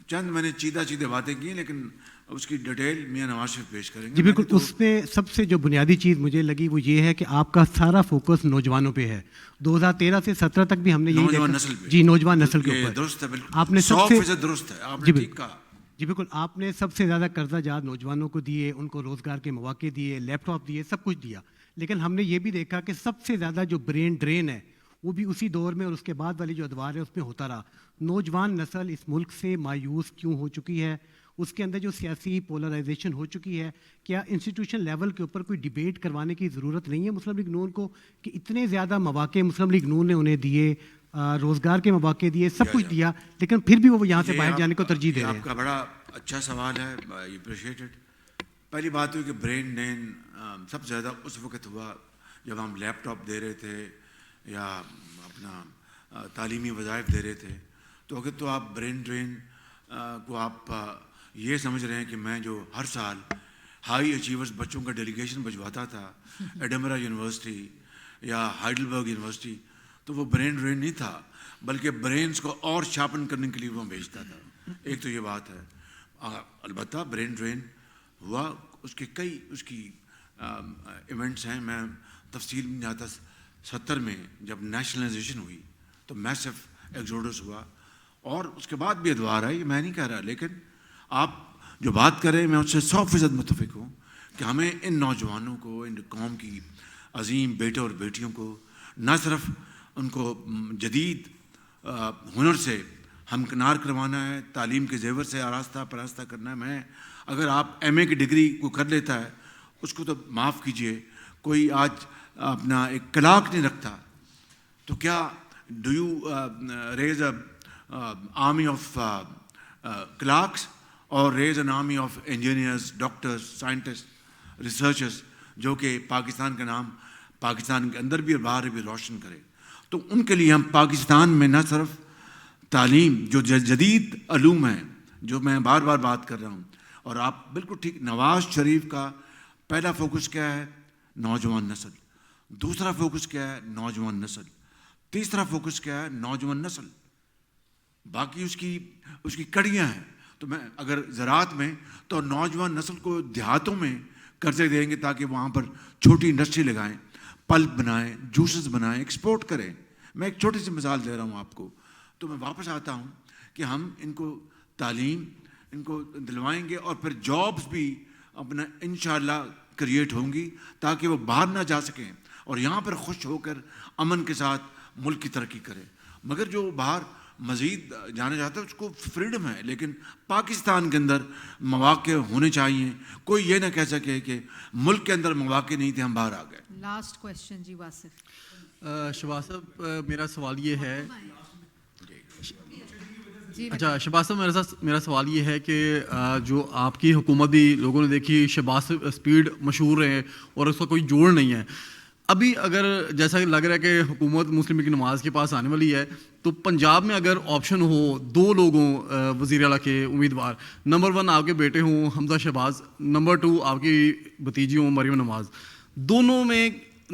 چند میں نے چیدہ باتیں کی، لیکن اس کی ڈیٹیل میاں نواز شریف پیش کریں گے. جی بالکل. اس میں سب سے جو بنیادی چیز مجھے لگی وہ یہ ہے کہ آپ کا سارا فوکس نوجوانوں پہ ہے. 2013 سے 17 تک بھی ہم نے یہی دیکھا. نسل پہ. جی نوجوان نسل کے اوپر درست ہے، بالکل آپ نے 100% درست ہے، آپ نے ٹھیک کہا. جی بالکل. آپ نے سب سے زیادہ قرضہ جات نوجوانوں کو دیے، ان کو روزگار کے مواقع دیے، لیپ ٹاپ دیے، سب کچھ دیا. لیکن ہم نے یہ بھی دیکھا کہ سب سے زیادہ جو برین ڈرین ہے وہ بھی اسی دور میں اور اس کے بعد والی جو ادوار ہے اس میں ہوتا رہا. نوجوان نسل اس ملک سے مایوس کیوں ہو چکی ہے؟ اس کے اندر جو سیاسی پولرائزیشن ہو چکی ہے، کیا انسٹیٹیوشن لیول کے اوپر کوئی ڈیبیٹ کروانے کی ضرورت نہیں ہے مسلم لیگ نون کو کہ اتنے زیادہ مواقع مسلم لیگ نون نے انہیں دیے، روزگار کے مواقع دیے، سب کچھ دیا، لیکن پھر بھی وہ یہاں سے باہر جانے کو ترجیح دے رہے ہیں؟ آپ کا بڑا اچھا سوال ہے، اپریشیٹڈ. پہلی بات ہوئی کہ برین ڈرین سب سے زیادہ اس وقت ہوا جب ہم لیپ ٹاپ دے رہے تھے یا اپنا تعلیمی وظائف دے رہے تھے. تو اگر تو آپ برین ڈرین کو آپ یہ سمجھ رہے ہیں کہ میں جو ہر سال ہائی اچیورز بچوں کا ڈیلیگیشن بھجواتا تھا ایڈنبرا یونیورسٹی یا ہائیڈلبرگ یونیورسٹی، تو وہ برین ڈرین نہیں تھا، بلکہ برینز کو اور شارپن کرنے کے لیے وہ بھیجتا تھا. ایک تو یہ بات ہے. البتہ برین ڈرین ہوا، اس کے کئی اس کی ایونٹس ہیں، میں تفصیل میں نہیں آتا. 70 میں جب نیشنلائزیشن ہوئی تو میسو ایگزوڈس ہوا، اور اس کے بعد بھی ادوار ہے، یہ میں نہیں کہہ رہا، لیکن آپ جو بات کریں میں اس سے 100% متفق ہوں کہ ہمیں ان نوجوانوں کو، ان قوم کی عظیم بیٹے اور بیٹیوں کو نہ صرف ان کو جدید ہنر سے ہمکنار کروانا ہے، تعلیم کے زیور سے آراستہ پراستہ کرنا ہے. میں اگر آپ ایم اے کی ڈگری کو کر لیتا ہے اس کو تو معاف کیجئے، کوئی آج اپنا ایک کلاک نہیں رکھتا، تو کیا do you raise a army of clerks اور raise an army of engineers, doctors, scientist, researchers, جو کہ پاکستان کا نام پاکستان کے اندر بھی اور باہر بھی روشن کرے. تو ان کے لیے ہم پاکستان میں نہ صرف تعلیم جو جدید علوم ہیں، جو میں بار بار بات کر رہا ہوں، اور آپ بالکل ٹھیک، نواز شریف کا پہلا فوکس کیا ہے؟ نوجوان نسل. دوسرا فوکس کیا ہے؟ نوجوان نسل. تیسرا فوکس کیا ہے؟ نوجوان نسل. باقی اس کی کڑیاں ہیں. تو میں اگر زراعت میں تو نوجوان نسل کو دیہاتوں میں قرضے دیں گے تاکہ وہاں پر چھوٹی انڈسٹری لگائیں، پلپ بنائیں، جوسز بنائیں، ایکسپورٹ کریں. میں ایک چھوٹی سی مثال دے رہا ہوں آپ کو. تو میں واپس آتا ہوں کہ ہم ان کو تعلیم ان کو دلوائیں گے، اور پھر جابز بھی اپنا انشاءاللہ کریٹ ہوں گی تاکہ وہ باہر نہ جا سکیں اور یہاں پر خوش ہو کر امن کے ساتھ ملک کی ترقی کریں. مگر جو باہر مزید جانا چاہتا ہے اس کو فریڈم ہے، لیکن پاکستان کے اندر مواقع ہونے چاہیے. کوئی یہ نہ کہہ سکے کہ ملک کے اندر مواقع نہیں تھے ہم باہر آ گئے. لاسٹ کوشچن جی واصف. شہباز صاحب میرا سوال یہ ہے، اچھا شہباز صاحب میرا سوال یہ ہے کہ جو آپ کی حکومت بھی لوگوں نے دیکھی، شہباز اسپیڈ مشہور ہے اور اس کا کوئی جوڑ نہیں ہے. ابھی اگر جیسا لگ رہا ہے کہ حکومت مسلم لیگ نواز کے پاس آنے والی ہے، تو پنجاب میں اگر آپشن ہو دو لوگوں وزیر اعلیٰ کے امیدوار، نمبر 1 آپ کے بیٹے ہوں حمزہ شہباز، نمبر 2 آپ کی بھتیجی ہوں مریم نواز، دونوں میں